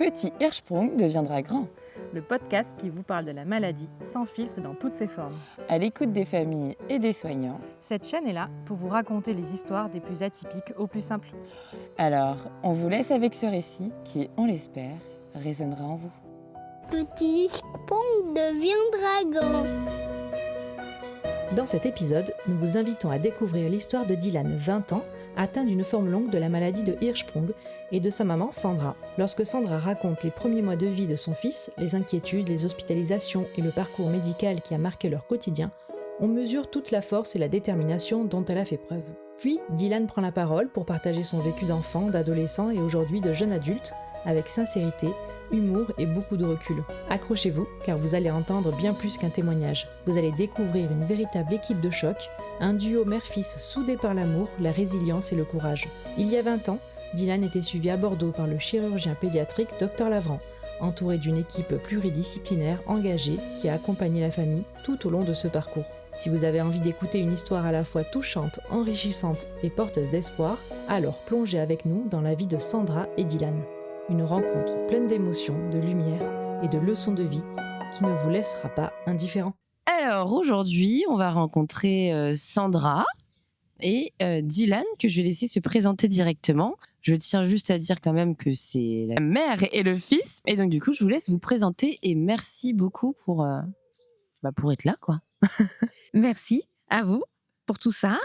Petit Hirschsprung deviendra grand. Le podcast qui vous parle de la maladie sans filtre et dans toutes ses formes. À l'écoute des familles et des soignants. Cette chaîne est là pour vous raconter les histoires des plus atypiques aux plus simples. Alors, on vous laisse avec ce récit qui, on l'espère, résonnera en vous. Petit Hirschsprung deviendra grand. Dans cet épisode, nous vous invitons à découvrir l'histoire de Dylan, 20 ans, atteint d'une forme longue de la maladie de Hirschsprung, et de sa maman Sandra. Lorsque Sandra raconte les premiers mois de vie de son fils, les inquiétudes, les hospitalisations et le parcours médical qui a marqué leur quotidien, on mesure toute la force et la détermination dont elle a fait preuve. Puis, Dylan prend la parole pour partager son vécu d'enfant, d'adolescent et aujourd'hui de jeune adulte, avec sincérité, humour et beaucoup de recul. Accrochez-vous, car vous allez entendre bien plus qu'un témoignage. Vous allez découvrir une véritable équipe de choc, un duo mère-fils soudé par l'amour, la résilience et le courage. Il y a 20 ans, Dylan était suivi à Bordeaux par le chirurgien pédiatrique Dr Lavran, entouré d'une équipe pluridisciplinaire engagée qui a accompagné la famille tout au long de ce parcours. Si vous avez envie d'écouter une histoire à la fois touchante, enrichissante et porteuse d'espoir, alors plongez avec nous dans la vie de Sandra et Dylan. Une rencontre pleine d'émotions, de lumière et de leçons de vie qui ne vous laissera pas indifférent. Alors, aujourd'hui, on va rencontrer Sandra et Dylan, que je vais laisser se présenter directement. Je tiens juste à dire quand même que c'est la mère et le fils. Et donc, du coup, je vous laisse vous présenter et merci beaucoup pour être là, quoi. Merci à vous pour tout ça,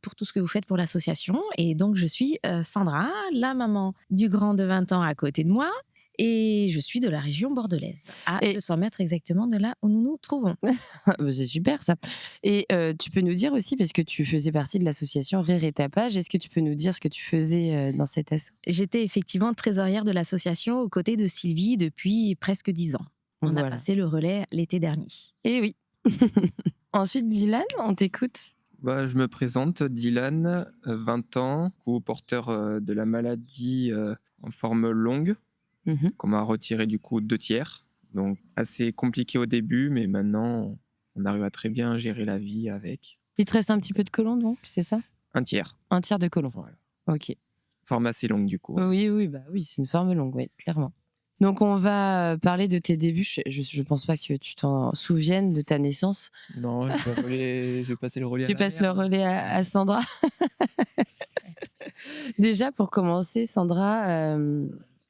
pour tout ce que vous faites pour l'association. Et donc, je suis Sandra, la maman du grand de 20 ans à côté de moi. Et je suis de la région bordelaise, à 200 mètres exactement de là où nous nous trouvons. C'est super ça. Et tu peux nous dire aussi, parce que tu faisais partie de l'association Rire et Tapage, est-ce que tu peux nous dire ce que tu faisais dans cette asso? J'étais effectivement trésorière de l'association aux côtés de Sylvie depuis presque 10 ans. On a passé le relais l'été dernier. Et oui. Ensuite, Dylan, on t'écoute. Je me présente, Dylan, 20 ans, porteur de la maladie en forme longue, qu'on m'a retiré du coup 2/3. Donc assez compliqué au début, mais maintenant on arrive à très bien gérer la vie avec. Il te reste un petit peu de côlon, donc, c'est ça? 1/3. 1/3 de côlon. Voilà. Ok. Forme assez longue du coup. Oui, c'est une forme longue, oui, clairement. Donc on va parler de tes débuts. Je pense pas que tu t'en souviennes de ta naissance. Non, je vais passer le relais. Tu passes le relais à Sandra. Déjà, pour commencer, Sandra,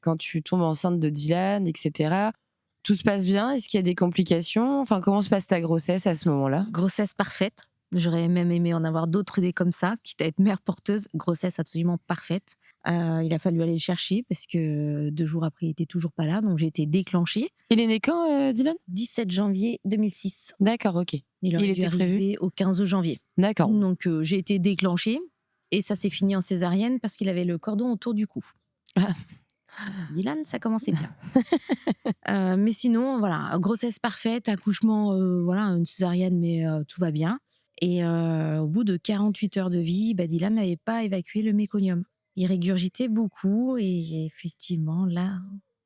quand tu tombes enceinte de Dylan, etc., tout se passe bien? Est-ce qu'il y a des complications? Enfin, comment se passe ta grossesse à ce moment-là? Grossesse parfaite. J'aurais même aimé en avoir d'autres idées comme ça, quitte à être mère porteuse. Grossesse absolument parfaite. Il a fallu aller le chercher parce que 2 jours après, il était toujours pas là, donc j'ai été déclenchée. Il est né quand, Dylan? 17 janvier 2006. D'accord, ok. Il aurait dû était prévu arriver au 15 janvier. D'accord. Donc j'ai été déclenchée et ça s'est fini en césarienne parce qu'il avait le cordon autour du cou. Dylan, ça commençait bien. Mais sinon, voilà, grossesse parfaite, accouchement, une césarienne, mais tout va bien. Et au bout de 48 heures de vie, Dylan n'avait pas évacué le méconium. Il régurgitait beaucoup et effectivement, là,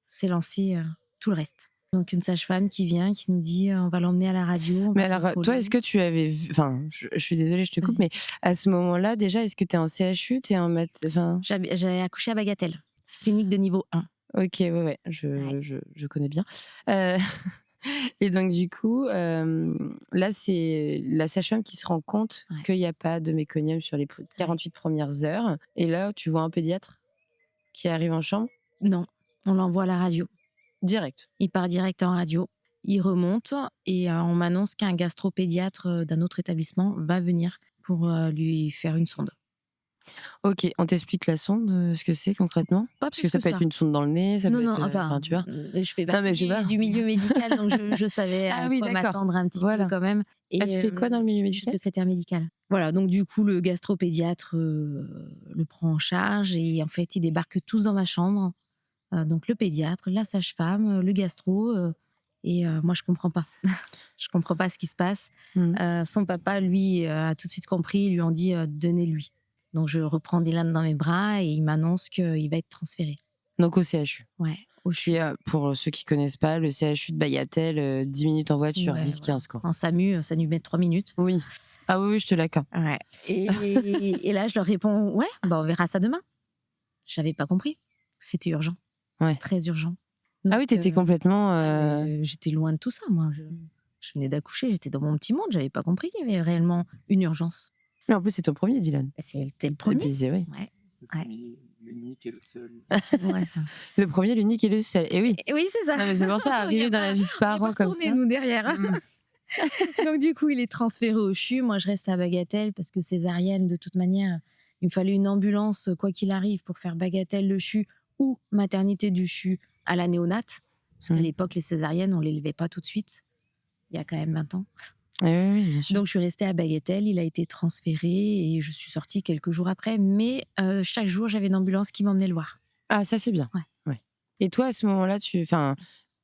s'est lancé tout le reste. Donc une sage-femme qui vient, qui nous dit on va l'emmener à la radio. Mais alors, toi, est-ce que tu avais vu... Enfin, je suis désolée, je te coupe, mais à ce moment-là, déjà, est-ce que tu es en CHU, tu es en J'avais accouché à Bagatelle, clinique de niveau 1. Ok, ouais, je connais bien. Et donc, du coup, là, c'est la sage-femme qui se rend compte qu'il n'y a pas de méconium sur les 48 premières heures. Et là, tu vois un pédiatre qui arrive en chambre? Non, on l'envoie à la radio. Direct. Il part direct en radio. Il remonte et on m'annonce qu'un gastropédiatre d'un autre établissement va venir pour lui faire une sonde. Ok, on t'explique la sonde, ce que c'est concrètement? Parce que ça peut être une sonde dans le nez, ça peut être... enfin, tu vois. Je fais partie du milieu médical, donc je savais à quoi m'attendre un petit peu quand même. Et tu fais quoi dans le milieu médical? Je suis secrétaire médicale. Voilà, donc du coup, le gastropédiatre le prend en charge et en fait, ils débarquent tous dans ma chambre. Donc le pédiatre, la sage-femme, le gastro... Et moi, je comprends pas. Je comprends pas ce qui se passe. Son papa, lui, a tout de suite compris. Ils lui ont dit donnez-lui. Donc, je reprends Dylan dans mes bras et il m'annonce qu'il va être transféré. Donc, au CHU. Ouais, au CHU. Pour ceux qui connaissent pas, le CHU de Bagatelle, 10 minutes en voiture, 10-15 quoi. En SAMU, ça nous met 3 minutes. Oui. Ah oui, je te l'accorde. Ouais. Et là, je leur réponds on verra ça demain. J'avais pas compris. C'était urgent. Ouais. Très urgent. Ah oui, t'étais complètement. J'étais loin de tout ça, moi. Je venais d'accoucher, j'étais dans mon petit monde, j'avais pas compris qu'il y avait réellement une urgence. Mais en plus, c'est ton premier, Dylan. C'était le premier. Et puis, oui. Ouais. Le premier, l'unique et le seul. Ouais. Le premier, l'unique et le seul. Et oui. Oui, c'est ça. Non, mais c'est pour ça, arriver dans la vie de parents comme ça. Nous derrière. Donc du coup, il est transféré au CHU. Moi, je reste à Bagatelle parce que césarienne, de toute manière, il me fallait une ambulance, quoi qu'il arrive, pour faire Bagatelle, le CHU ou maternité du CHU à la néonate. Parce qu'à l'époque, les césariennes, on les levait pas tout de suite. Il y a quand même 20 ans. Oui, bien sûr. Donc, je suis restée à Bagatelle. Il a été transféré et je suis sortie quelques jours après. Mais chaque jour, j'avais une ambulance qui m'emmenait le voir. Ah, ça, c'est bien. Ouais. Et toi, à ce moment-là,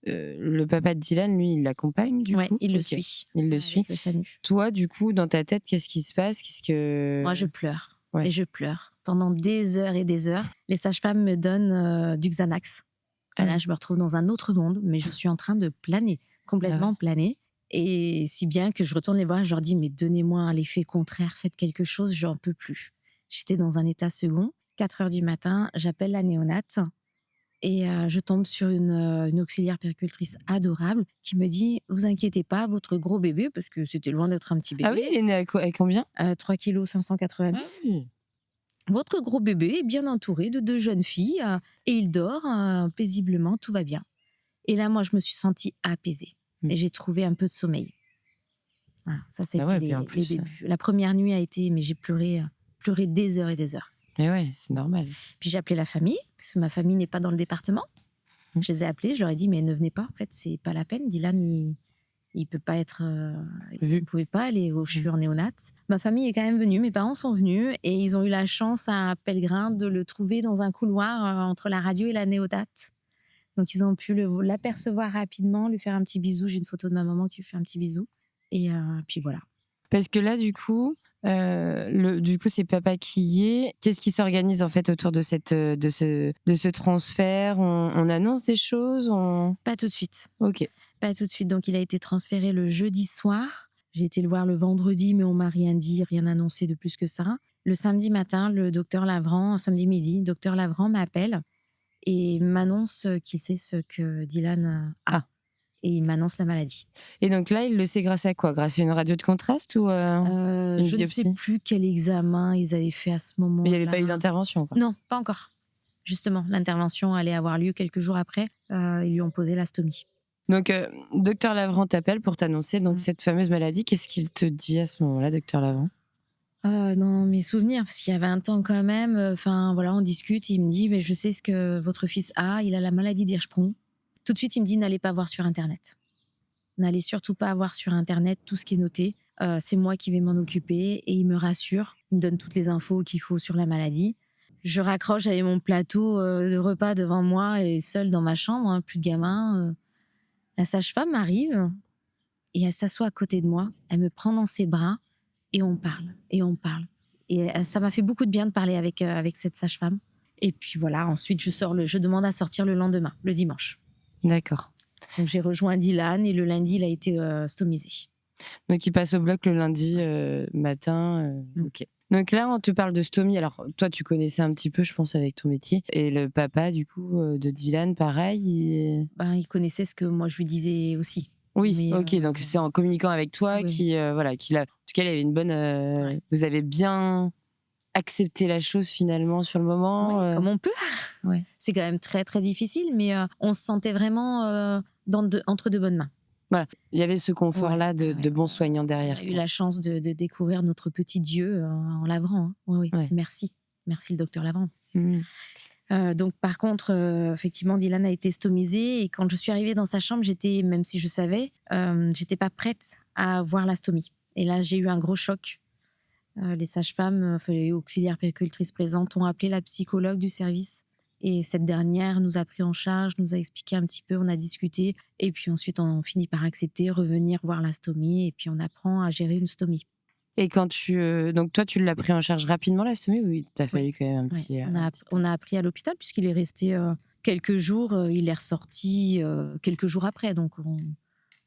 le papa de Dylan, lui, il l'accompagne, du coup il le Ok. suit. Il le Avec suit. le SAMU. Toi, du coup, dans ta tête, qu'est-ce qui se passe Moi, je pleure. Ouais. Et je pleure. Pendant des heures et des heures, les sages-femmes me donnent du Xanax. Et là, je me retrouve dans un autre monde, mais je suis en train de planer, complètement planer. Et si bien que je retourne les voir, je leur dis, mais donnez-moi l'effet contraire, faites quelque chose, j'en peux plus. J'étais dans un état second. 4 heures du matin, j'appelle la néonate et je tombe sur une auxiliaire puéricultrice adorable qui me dit, vous inquiétez pas, votre gros bébé, parce que c'était loin d'être un petit bébé. Ah oui, il est né à combien 3 kg 590. Votre gros bébé est bien entouré de 2 jeunes filles et il dort paisiblement, tout va bien. Et là, moi, je me suis sentie apaisée et j'ai trouvé un peu de sommeil. Voilà, ça, c'était les débuts. La première nuit a été, mais j'ai pleuré des heures et des heures. Mais ouais, c'est normal. Puis j'ai appelé la famille, parce que ma famille n'est pas dans le département. Je les ai appelés, je leur ai dit, mais ne venez pas, en fait, c'est pas la peine. Dylan, il peut pas être... il ne pouvait pas aller au CHU en néonate. Ma famille est quand même venue, mes parents sont venus, et ils ont eu la chance à Pellegrin de le trouver dans un couloir entre la radio et la néonate. Donc ils ont pu l'apercevoir rapidement, lui faire un petit bisou. J'ai une photo de ma maman qui lui fait un petit bisou. Et puis voilà. Parce que là, du coup, c'est papa qui y est. Qu'est-ce qui s'organise en fait autour de ce transfert on annonce des choses Pas tout de suite. Ok. Pas tout de suite. Donc il a été transféré le jeudi soir. J'ai été le voir le vendredi, mais on m'a rien dit, rien annoncé de plus que ça. Le samedi matin, le docteur Lavran, samedi midi, docteur Lavran m'appelle et m'annonce qu'il sait ce que Dylan a. Et il m'annonce la maladie. Et donc là, il le sait grâce à quoi? Grâce à une radio de contraste ou une je biopsie? ne sais plus quel examen ils avaient fait à ce moment-là. Mais il n'y avait pas eu d'intervention, quoi. Non, pas encore. Justement, l'intervention allait avoir lieu quelques jours après. Ils lui ont posé la stomie. Donc, docteur Lavran t'appelle pour t'annoncer donc cette fameuse maladie. Qu'est-ce qu'il te dit à ce moment-là, docteur Lavran? Dans mes souvenirs, parce qu'il y a 20 ans quand même, on discute, il me dit, mais je sais ce que votre fils a, il a la maladie d'Hirschsprung. Tout de suite, il me dit, n'allez pas voir sur Internet. N'allez surtout pas voir sur Internet tout ce qui est noté. C'est moi qui vais m'en occuper et il me rassure, il me donne toutes les infos qu'il faut sur la maladie. Je raccroche avec mon plateau de repas devant moi et seule dans ma chambre, plus de gamins. La sage-femme arrive et elle s'assoit à côté de moi, elle me prend dans ses bras et on parle, et on parle. Et ça m'a fait beaucoup de bien de parler avec cette sage-femme. Et puis voilà, ensuite je demande à sortir le lendemain, le dimanche. D'accord. Donc j'ai rejoint Dylan et le lundi, il a été stomisé. Donc il passe au bloc le lundi matin. Ok. Donc là, on te parle de stomie. Alors toi, tu connaissais un petit peu, je pense, avec ton métier. Et le papa, du coup, de Dylan, pareil. Il connaissait ce que moi je lui disais aussi. Oui, mais, ok. Donc c'est en communiquant avec toi qu'il a. En tout cas, il avait une bonne. Vous avez bien accepté la chose finalement sur le moment. Comme on peut. Ouais. C'est quand même très très difficile, mais on se sentait vraiment entre de bonnes mains. Voilà, il y avait ce confort-là de bons soignants derrière. J'ai eu la chance de découvrir notre petit Dieu en Lavran. Hein. Oui. Merci le docteur Lavran. Donc par contre, effectivement, Dylan a été stomisé et quand je suis arrivée dans sa chambre, même si je savais, j'étais pas prête à voir la stomie. Et là, j'ai eu un gros choc. Les sages-femmes, les auxiliaires puéricultrices présentes ont appelé la psychologue du service. Et cette dernière nous a pris en charge, nous a expliqué un petit peu, on a discuté. Et puis ensuite, on finit par accepter, revenir voir la stomie. Et puis, on apprend à gérer une stomie. Et quand donc toi, tu l'as pris en charge rapidement, la stomie, ou il t'a fallu quand même un petit... On a appris à l'hôpital, puisqu'il est resté quelques jours. Il est ressorti quelques jours après. Donc,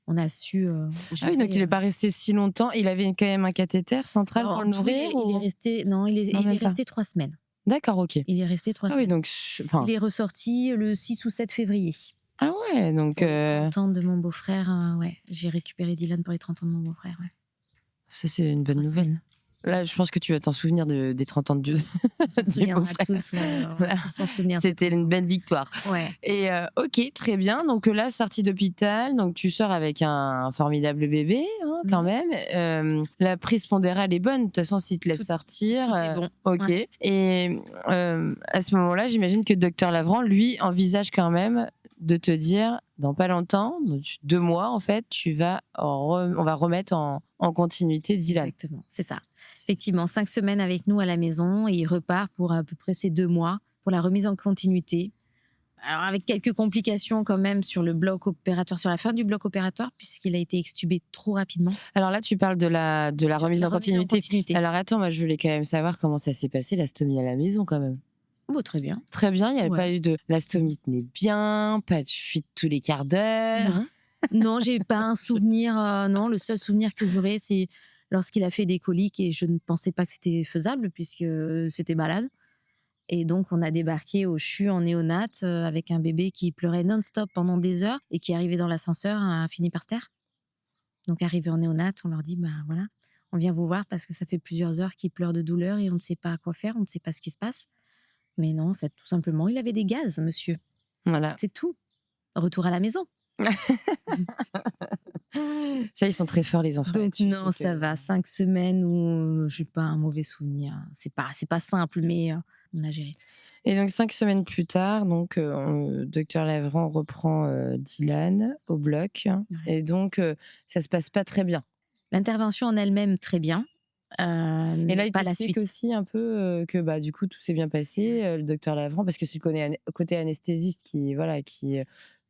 on a su... gérer, donc il n'est pas resté si longtemps. Il avait quand même un cathéter central pour le nourrir il est resté... Non, il est resté 3 semaines. D'accord, ok. Il est resté 3 semaines. Oui, donc, il est ressorti le 6 ou 7 février. Ah ouais, donc Pour les 30 ans de mon beau-frère, ouais, j'ai récupéré Dylan pour les 30 ans de mon beau-frère, ouais. ça c'est une bonne 3 nouvelle. semaines. Là, je pense que tu vas t'en souvenir des 30 ans de Dieu. On s'en du souviendra beau-frère. tous, ouais, on va Voilà. tous s'en souvenir. de ces C'était 30 une ans. belle victoire. Ouais. Et ok, très bien. Donc là, sortie d'hôpital, donc tu sors avec un formidable bébé, hein, quand même. La prise pondérale est bonne. De toute façon, s'il te laisse Tout- sortir, tout est bon. ok. Ouais. Et à ce moment-là, j'imagine que docteur Lavran, lui, envisage quand même de te dire, dans pas longtemps, donc 2 mois en fait, on va remettre en continuité Dylan. Exactement, c'est ça. Effectivement, 5 semaines avec nous à la maison et il repart pour à peu près ces 2 mois pour la remise en continuité. Alors avec quelques complications quand même sur le bloc opératoire, sur la fin du bloc opératoire, puisqu'il a été extubé trop rapidement. Alors là, tu parles de la remise en continuité. Alors attends, moi je voulais quand même savoir comment ça s'est passé, l'astomie à la maison quand même. Oh, très bien. Très bien, il n'y avait Ouais. pas eu de... L'astomie tenait bien, pas de fuite tous les quarts d'heure. Non, j'ai pas un souvenir. Non, le seul souvenir que j'aurais, c'est lorsqu'il a fait des coliques et je ne pensais pas que c'était faisable puisque c'était malade. Et donc, on a débarqué au CHU en néonate avec un bébé qui pleurait non-stop pendant des heures et qui arrivait dans l'ascenseur a fini par se taire. Donc, arrivé en néonate, on leur dit, bah voilà, on vient vous voir parce que ça fait plusieurs heures qu'il pleure de douleur et on ne sait pas quoi faire, on ne sait pas ce qui se passe. Mais non, en fait, tout simplement, il avait des gaz, monsieur. Voilà. C'est tout. Retour à la maison. Ça, ils sont très forts, les enfants. Donc là-dessus, non, c'est ça que- va. 5 semaines où j'ai pas un mauvais souvenir. C'est pas simple, mais on a géré. Et donc 5 semaines plus tard, donc docteur Lavran reprend Dylan au bloc. Ouais. Et donc ça se passe pas très bien. L'intervention en elle-même, très bien. Et là, il pas la t'explique suite. aussi un peu que bah, du coup, tout s'est bien passé. Le docteur Lavran, parce que c'est le côté anesthésiste qui, voilà,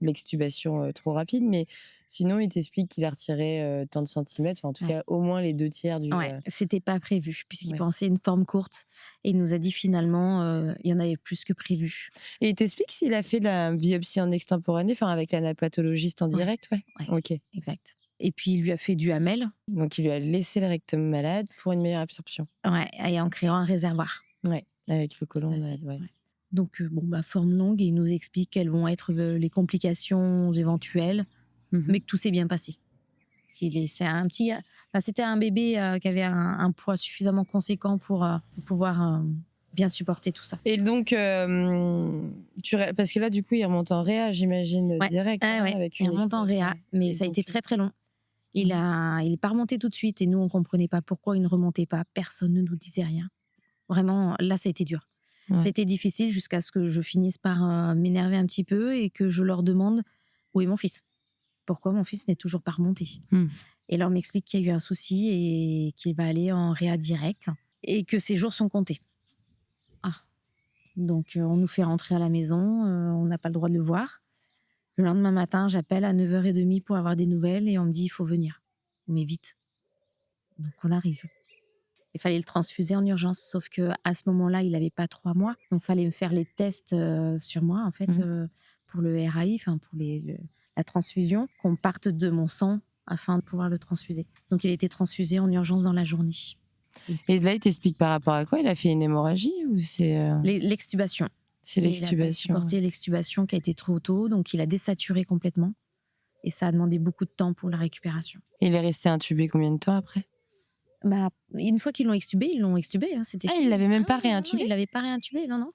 l'extubation trop rapide. Mais sinon, il t'explique qu'il a retiré tant de centimètres, enfin, en tout Ouais. cas, au moins les 2 tiers du. Ouais, c'était pas prévu, puisqu'il Ouais. pensait une forme courte. Et il nous a dit finalement, il y en avait plus que prévu. Et il t'explique s'il a fait la biopsie en extemporané, enfin, avec l'anapathologiste en Ouais. direct, ouais. Ouais. Ok. Exact. Et puis, il lui a fait du hamel, Donc, il lui a laissé le rectum malade pour une meilleure absorption. ouais, et en créant un réservoir. Ouais, avec le côlon Tout à fait, malade, ouais. ouais. Donc, forme longue, et il nous explique quelles vont être les complications éventuelles, mais que tout s'est bien passé. C'était un bébé qui avait un poids suffisamment conséquent pour pouvoir bien supporter tout ça. Et donc, parce que là, du coup, il remonte en réa, j'imagine, Ouais. direct. Ah ouais, avec il une remonte en réa, extension. mais Et ça a donc, été très très long. Il est pas remonté tout de suite et nous on comprenait pas pourquoi il ne remontait pas. Personne ne nous disait rien. Vraiment, là ça a été dur. Ouais. Ça a été difficile jusqu'à ce que je finisse par m'énerver un petit peu et que je leur demande où est mon fils. Pourquoi mon fils n'est toujours pas remonté. Et leur m'explique qu'il y a eu un souci et qu'il va aller en réa direct et que ses jours sont comptés. Donc on nous fait rentrer à la maison, on n'a pas le droit de le voir. Le lendemain matin, j'appelle à 9h30 pour avoir des nouvelles et on me dit il faut venir. Mais vite. Donc on arrive. Il fallait le transfuser en urgence, sauf que à ce moment-là, il n'avait pas 3 mois. Donc il fallait me faire les tests sur moi, en fait, pour le RAI, enfin pour la transfusion, qu'on parte de mon sang afin de pouvoir le transfuser. Donc il a été transfusé en urgence dans la journée. Et là, il t'explique par rapport à quoi? Il a fait une hémorragie ou c'est. L'extubation. C'est Il a pas l'extubation. supporté l'extubation qui a été trop tôt, donc il a désaturé complètement. Et ça a demandé beaucoup de temps pour la récupération. Et il est resté intubé combien de temps après? Une fois qu'ils l'ont extubé, ils l'ont extubé. C'était il l'avait même pas non, réintubé? il l'avait pas réintubé, non.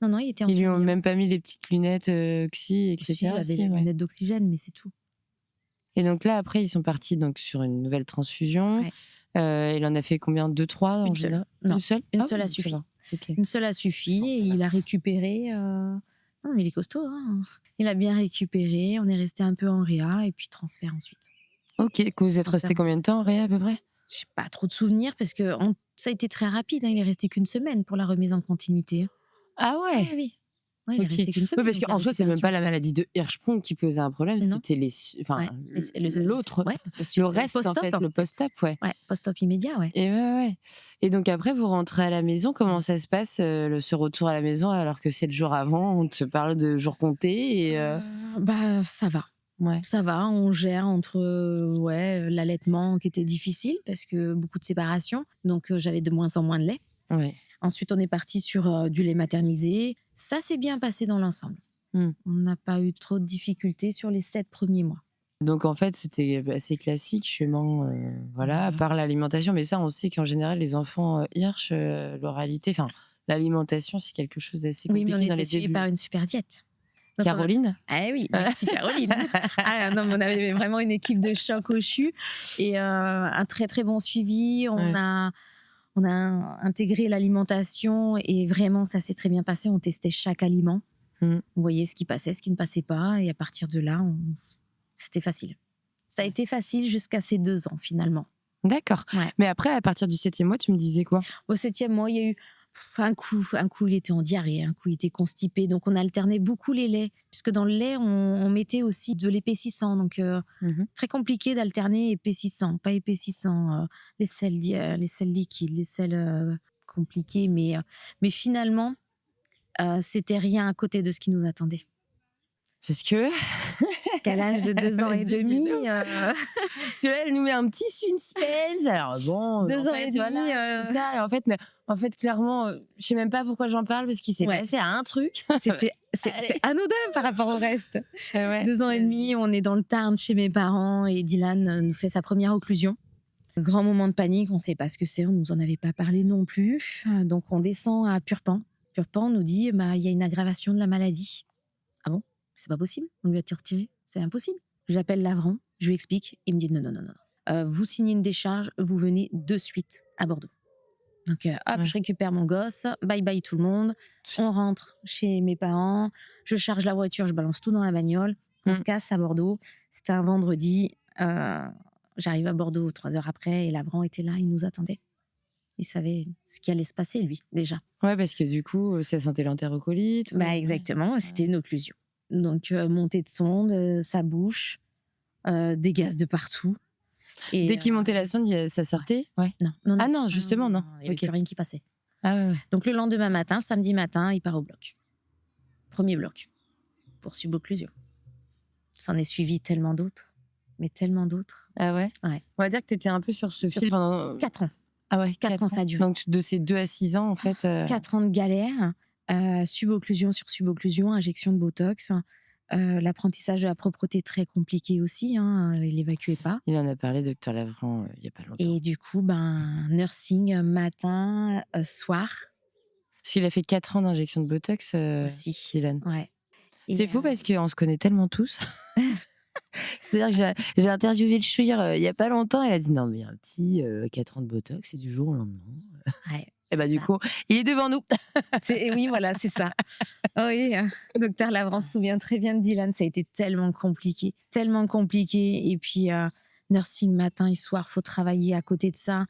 Non, il était en Ils lui ont surveillance. même pas mis les petites lunettes oxy, etc. Si, il avait si, des ouais. lunettes d'oxygène, mais c'est tout. Et donc là, après, ils sont partis donc, sur une nouvelle transfusion. Ouais. Il en a fait combien? 2, 3 en Une seule. général? Non, Une seule? une Ah seule oui, a ça suffi. va. Ok. Une seule a suffi Bon, et ça va. il a récupéré. Non, mais il est costaud. Hein. Il a bien récupéré. On est resté un peu en réa et puis transfert ensuite. Ok, que vous êtes resté combien de temps en réa à peu près? J'ai pas trop de souvenirs parce que ça a été très rapide. Hein. Il est resté qu'une semaine pour la remise en continuité. Ah ouais. Oui. Ouais, il est Ok. resté qu'une Oui, semaine. parce donc qu'en la soi, c'est même pas récupération- la maladie de Hirschsprung qui posait un problème, Non. c'était l'autre, ouais, le reste en post-op, fait, le post-op, ouais. Ouais, post-op immédiat, ouais. Et ouais. Et donc après, vous rentrez à la maison. Comment ça se passe ce retour à la maison alors que 7 jours avant, on te parle de jours comptés et Ça va. ouais. Ça va, on gère entre l'allaitement qui était difficile parce que beaucoup de séparation, donc j'avais de moins en moins de lait. Ouais. Ensuite, on est parti sur du lait maternisé. Ça s'est bien passé dans l'ensemble. Mm. On n'a pas eu trop de difficultés sur les 7 premiers mois. Donc en fait, c'était assez classique, chemin, voilà, à part l'alimentation. Mais ça, on sait qu'en général, les enfants Hirsch, l'oralité, enfin, l'alimentation, c'est quelque chose d'assez Oui, compliqué mais on dans était les suivis débuts. par une super diète. Donc, Caroline Ah oui, merci Caroline. Ah non, mais on avait vraiment une équipe de choc au CHU et un très très bon suivi. Ouais. On a intégré l'alimentation et vraiment ça s'est très bien passé. On testait chaque aliment. Mm. On voyait ce qui passait, ce qui ne passait pas et à partir de là, c'était facile. Ça a été facile jusqu'à ses 2 ans finalement. D'accord. Ouais. Mais après, à partir du 7e mois, tu me disais quoi? Au 7e mois, il y a eu un coup, il était en diarrhée, un coup, il était constipé. Donc, on alternait beaucoup les laits, puisque dans le lait, on mettait aussi de l'épaississant. Donc, très compliqué d'alterner épaississant, pas épaississant, les sels liquides, les sels compliqués. Mais finalement, c'était rien à côté de ce qui nous attendait. Parce que Jusqu'à l'âge de 2 ans et demi. Celui-là, elle nous met un petit suspense. Alors bon, 2 en ans fait, et demi. voilà, c'est ça. Et en fait, clairement, je sais même pas pourquoi j'en parle parce qu'il s'est passé un truc. C'était anodin par rapport au reste. Ouais. 2 ans et demi, on est dans le Tarn chez mes parents et Dylan nous fait sa première occlusion. Grand moment de panique, on ne sait pas ce que c'est, on nous en avait pas parlé non plus. Donc on descend à Purpan. Purpan nous dit il y a une aggravation de la maladie. Ah bon? C'est pas possible? On lui a retiré? C'est impossible. J'appelle Lavran, je lui explique. Il me dit non. Vous signez une décharge, vous venez de suite à Bordeaux. Donc je récupère mon gosse, bye bye tout le monde. On rentre chez mes parents, je charge la voiture, je balance tout dans la bagnole. On se casse à Bordeaux. C'était un vendredi. J'arrive à Bordeaux 3 heures après et Lavran était là, il nous attendait. Il savait ce qui allait se passer, lui, déjà. Ouais, parce que du coup, ça sentait l'entérocolite. Exactement, c'était une occlusion. Donc, montée de sonde, sa bouche, des gaz de partout. Et dès qu'il montait la sonde, ça sortait? Ouais. Non. Ah non, justement, non. Il n'y avait plus rien qui passait. Ah ouais. Donc, le lendemain matin, samedi matin, il part au bloc. Premier bloc. Pour subocclusion. S'en est suivi tellement d'autres. Mais tellement d'autres. Ah ouais? Ouais. On va dire que tu étais un peu sur ce fil pendant 4 ans. Ah ouais, 4 ans, ça a duré. Donc, de ces 2 à 6 ans, en fait. 4 ans de galère, subocclusion sur subocclusion, injection de Botox. L'apprentissage de la propreté très compliqué aussi, il l'évacuait pas. Il en a parlé, docteur Lavran, il y a pas longtemps. Et du coup, nursing matin, soir. Parce qu'il a fait 4 ans d'injection de Botox, aussi. Dylan. Ouais. C'est fou parce qu'on se connaît tellement tous. C'est-à-dire que j'ai interviewé le Chouir il y a pas longtemps. Elle a dit non, mais un petit 4 ans de Botox, c'est du jour au lendemain. Ouais, et bah, du coup, il est devant nous. Oui, voilà, c'est ça. Oui, docteur Lavran se souvient très bien de Dylan. Ça a été tellement compliqué. Et puis, nursing matin et soir, faut travailler à côté de ça.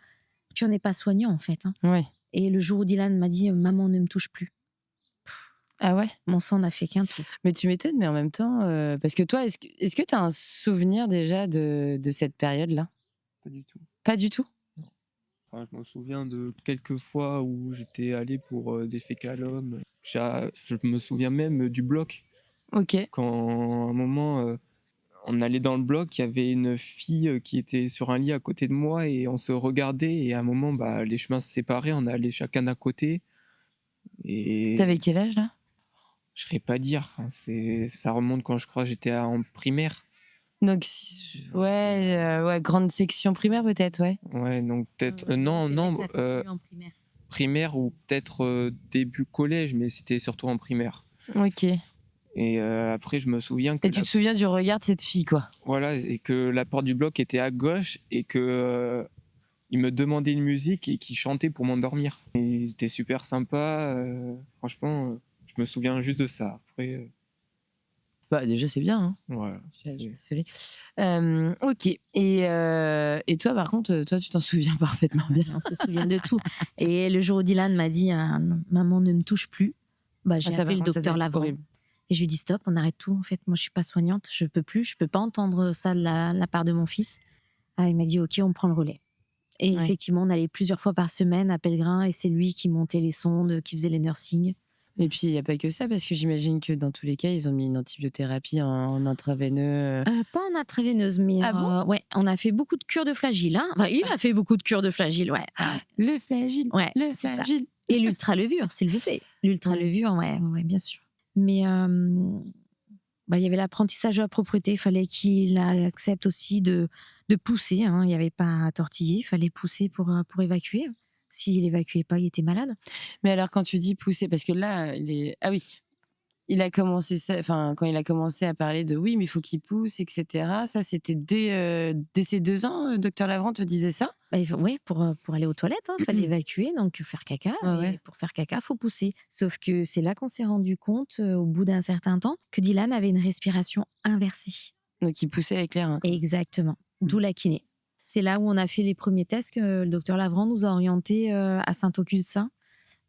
Puis, on n'est pas soignant, en fait. Ouais. Et le jour où Dylan m'a dit maman ne me touche plus. Ah ouais? Mon sang n'a fait qu'un tour. Mais tu m'étonnes, mais en même temps, parce que toi, est-ce que tu as un souvenir déjà de cette période-là? Pas du tout. Pas du tout? Non. Enfin, je me souviens de quelques fois où j'étais allé pour des fécalums. Je me souviens même du bloc. Ok. Quand à un moment, on allait dans le bloc, il y avait une fille qui était sur un lit à côté de moi et on se regardait. Et à un moment, les chemins se séparaient, on allait chacun d'un côté. Et T'avais quel âge là? je ne saurais pas dire. Ça remonte quand je crois que j'étais en primaire. Donc, ouais, grande section primaire peut-être, ouais. Ouais, donc peut-être. Non, primaire ou peut-être début collège, mais c'était surtout en primaire. Ok. Et après, je me souviens que. Et tu te souviens du regard de cette fille, quoi? Voilà, et que la porte du bloc était à gauche et que. Il me demandait une musique et qu'il chantait pour m'endormir. Ils étaient super sympas. Franchement, je me souviens juste de ça. Après. Bah, déjà, c'est bien. Hein. Voilà. Désolée. Ok. Et toi, par contre, tu t'en souviens parfaitement bien. On se souvient de tout. Et le jour où Dylan m'a dit maman ne me touche plus, j'ai appelé le docteur Lavran. Et je lui ai dit stop, on arrête tout. En fait, moi, je suis pas soignante, je peux pas entendre ça de la part de mon fils. Il m'a dit ok, on prend le relais. Et effectivement, on allait plusieurs fois par semaine à Pellegrin et c'est lui qui montait les sondes, qui faisait les nursings. Et puis, il n'y a pas que ça, parce que j'imagine que dans tous les cas, ils ont mis une antibiothérapie en intraveineux. Pas en intraveineuse, mais ouais, on a fait beaucoup de cures de flagyl. Enfin, il a fait beaucoup de cures de flagyl, ouais. Le flagyl, ouais, le flagyl. Et l'ultralevure, s'il vous plaît. L'ultralevure, ouais, bien sûr. Mais il y avait l'apprentissage de la propreté. Il fallait qu'il accepte aussi de pousser. Hein. Il n'y avait pas à tortiller. Il fallait pousser pour évacuer. S'il évacuait pas, il était malade. Mais alors, quand tu dis pousser, parce que là, ah oui, il a commencé ça, enfin, quand il a commencé à parler de oui, mais il faut qu'il pousse, etc. Ça, c'était dès ses 2 ans, docteur Lavran te disait ça? Oui, pour aller aux toilettes, il fallait évacuer, donc faire caca. Ouais. Et pour faire caca, faut pousser. Sauf que c'est là qu'on s'est rendu compte, au bout d'un certain temps, que Dylan avait une respiration inversée. Donc, il poussait avec l'air. Hein, exactement. D'où la kiné. C'est là où on a fait les premiers tests que le docteur Lavran nous a orientés à Saint-Augustin,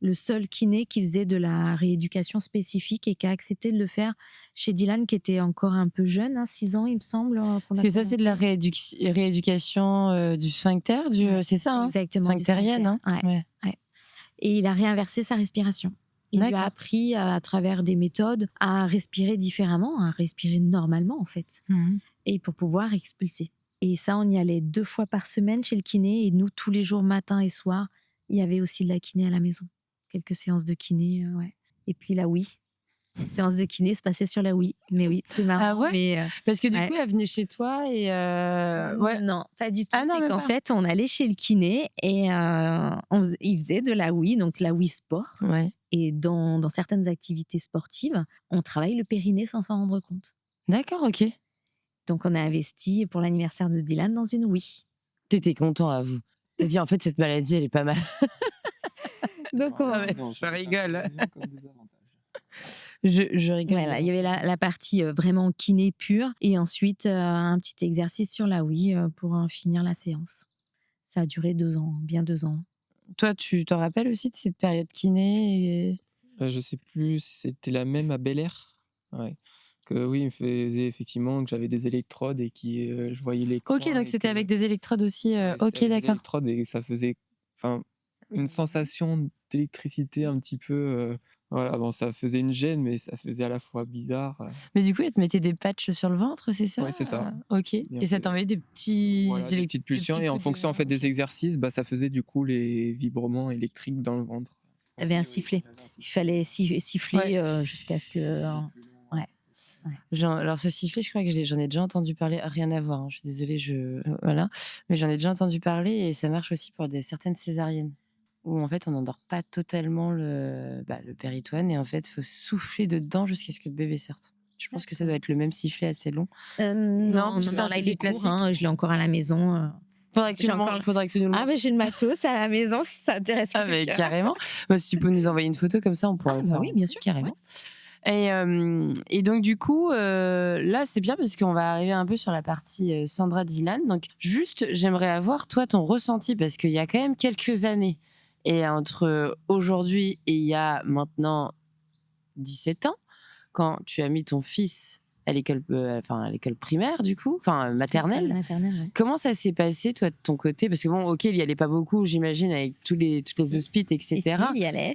le seul kiné qui faisait de la rééducation spécifique et qui a accepté de le faire chez Dylan, qui était encore un peu jeune, 6 ans, il me semble. C'est ça, c'est de la rééducation du sphincter, c'est ça, hein? Exactement. Sphinctérienne, hein? Ouais. Et il a réinversé sa respiration. Il lui a appris à travers des méthodes à respirer différemment, à respirer normalement en fait, et pour pouvoir expulser. Et ça, on y allait 2 fois par semaine chez le kiné, et nous, tous les jours, matin et soir, il y avait aussi de la kiné à la maison. Quelques séances de kiné, ouais. Et puis la Wii. Séance de kiné se passait sur la Wii. Mais oui, c'est marrant. Ah ouais? Mais parce que du coup, elle venait chez toi et ouais. Non, pas du tout. Ah non, c'est qu'en fait, on allait chez le kiné et il faisait de la Wii, donc la Wii Sport. Ouais. Et dans certaines activités sportives, on travaille le périnée sans s'en rendre compte. D'accord, ok. Donc, on a investi pour l'anniversaire de Dylan dans une Wii. T'étais content à vous. T'as dit, en fait, cette maladie, elle est pas mal. Donc, je rigole. Je rigole. Voilà, il y avait la partie vraiment kiné pure et ensuite un petit exercice sur la Wii pour finir la séance. Ça a duré 2 ans, bien 2 ans. Toi, tu t'en rappelles aussi de cette période kiné Je sais plus si c'était la même à Bel Air. Ouais. Que oui, il me faisait effectivement que j'avais des électrodes et je voyais l'écran. Ok, donc c'était avec des électrodes aussi. Ok, avec des d'accord. électrodes et ça faisait une sensation d'électricité un petit peu. Voilà, bon, ça faisait une gêne, mais ça faisait à la fois bizarre. Mais du coup, elle te mettait des patchs sur le ventre, c'est ça? Ouais, c'est ça. Ok. Et ça t'envoyait des petits des petites pulsions, et en fonction en fait des exercices, ça faisait du coup les vibrements électriques dans le ventre. T'avais un sifflet. Il fallait siffler jusqu'à ce que. Alors ce sifflet, je crois que j'en ai déjà entendu parler. Rien à voir. Hein. Je suis désolée, voilà, mais j'en ai déjà entendu parler et ça marche aussi pour certaines césariennes où en fait on n'endort pas totalement le péritoine et en fait il faut souffler dedans jusqu'à ce que le bébé sorte. Je pense que ça doit être le même sifflet assez long. Non, là il est classique. Je l'ai encore à la maison. Faudrait que tu nous le montres. Ah, mais j'ai le matos à la maison si ça intéresse. Ah, mais carrément. Si tu peux nous envoyer une photo comme ça, on pourra le faire. Oui, bien sûr. Carrément. Ouais. Et donc, du coup, là, c'est bien parce qu'on va arriver un peu sur la partie Sandra Dylan. Donc, juste, j'aimerais avoir, toi, ton ressenti parce qu'il y a quand même quelques années. Et entre aujourd'hui et il y a maintenant 17 ans, quand tu as mis ton fils à l'école primaire, du coup, maternelle. Ouais. Comment ça s'est passé, toi, de ton côté? Parce que bon, ok, il n'y allait pas beaucoup, j'imagine, avec toutes les hospices, etc. Il y allait.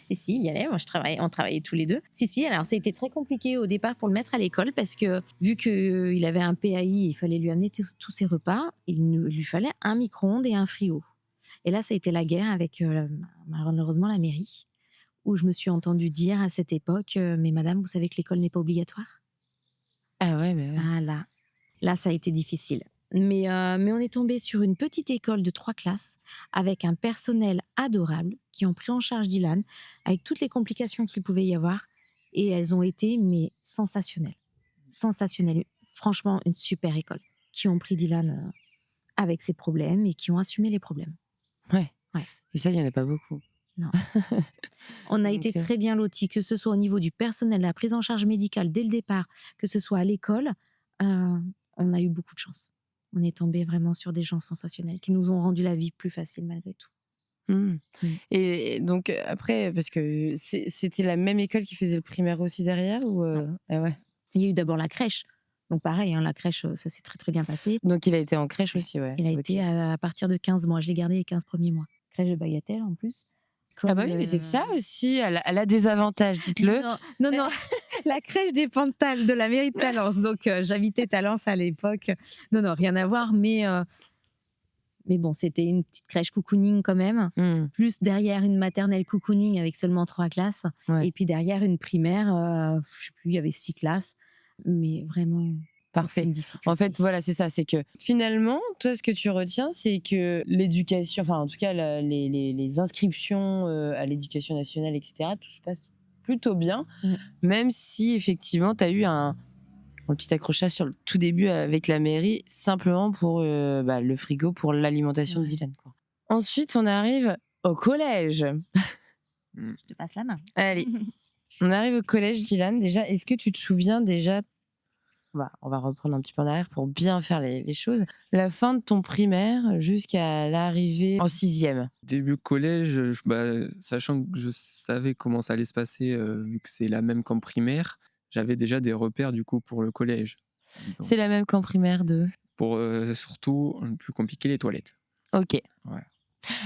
Moi, on travaillait tous les deux. Alors ça a été très compliqué au départ pour le mettre à l'école parce que vu qu'il avait un PAI, il fallait lui amener tous ses repas. Il lui fallait un micro-ondes et un frigo. Et là, ça a été la guerre avec malheureusement la mairie, où je me suis entendue dire à cette époque, mais madame, vous savez que l'école n'est pas obligatoire. Ah ouais, mais ouais. Voilà. Là, ça a été difficile. Mais on est tombé sur une petite école de 3 classes avec un personnel adorable qui ont pris en charge Dylan avec toutes les complications qu'il pouvait y avoir. Et elles ont été sensationnelles. Sensationnelles. Franchement, une super école. Qui ont pris Dylan avec ses problèmes et qui ont assumé les problèmes. Ouais. Et ça, il n'y en a pas beaucoup. Non. On a été très bien lotis, que ce soit au niveau du personnel, la prise en charge médicale dès le départ, que ce soit à l'école. On a eu beaucoup de chance. On est tombé vraiment sur des gens sensationnels qui nous ont rendu la vie plus facile malgré tout. Et donc après, parce que c'était la même école qui faisait le primaire aussi derrière ou ouais. Il y a eu d'abord la crèche. Donc pareil, la crèche, ça s'est très très bien passé. Donc il a été en crèche aussi, ouais. Il a été à partir de 15 mois. Je l'ai gardé les 15 premiers mois. Crèche de Bagatelle en plus. Ah bah oui, mais c'est ça aussi, elle a des avantages, dites-le. Non, la crèche des Pantales de la mairie de Talence. Donc j'habitais Talence à l'époque. Non, rien à voir, mais bon, c'était une petite crèche cocooning quand même. Plus derrière une maternelle cocooning avec seulement 3 classes. Ouais. Et puis derrière une primaire, je sais plus, il y avait 6 classes Mais vraiment, Parfait. aucune difficulté. En fait, voilà, c'est ça. C'est que finalement, toi, ce que tu retiens, c'est que l'éducation, enfin, en tout cas, les inscriptions à l'éducation nationale, etc., tout se passe plutôt bien, même si effectivement, tu as eu un petit accrochage sur le tout début avec la mairie, simplement pour le frigo, pour l'alimentation de Dylan, quoi. Ensuite, on arrive au collège. Je te passe la main. Allez, on arrive au collège, Dylan. Déjà, est-ce que tu te souviens déjà, on va reprendre un petit peu en arrière pour bien faire les choses, la fin de ton primaire jusqu'à l'arrivée en 6e? Début collège, sachant que je savais comment ça allait se passer, vu que c'est la même qu'en primaire, j'avais déjà des repères du coup pour le collège. Donc, C'est la même qu'en primaire 2. pour surtout, le plus compliqué, les toilettes. Ok. Ouais.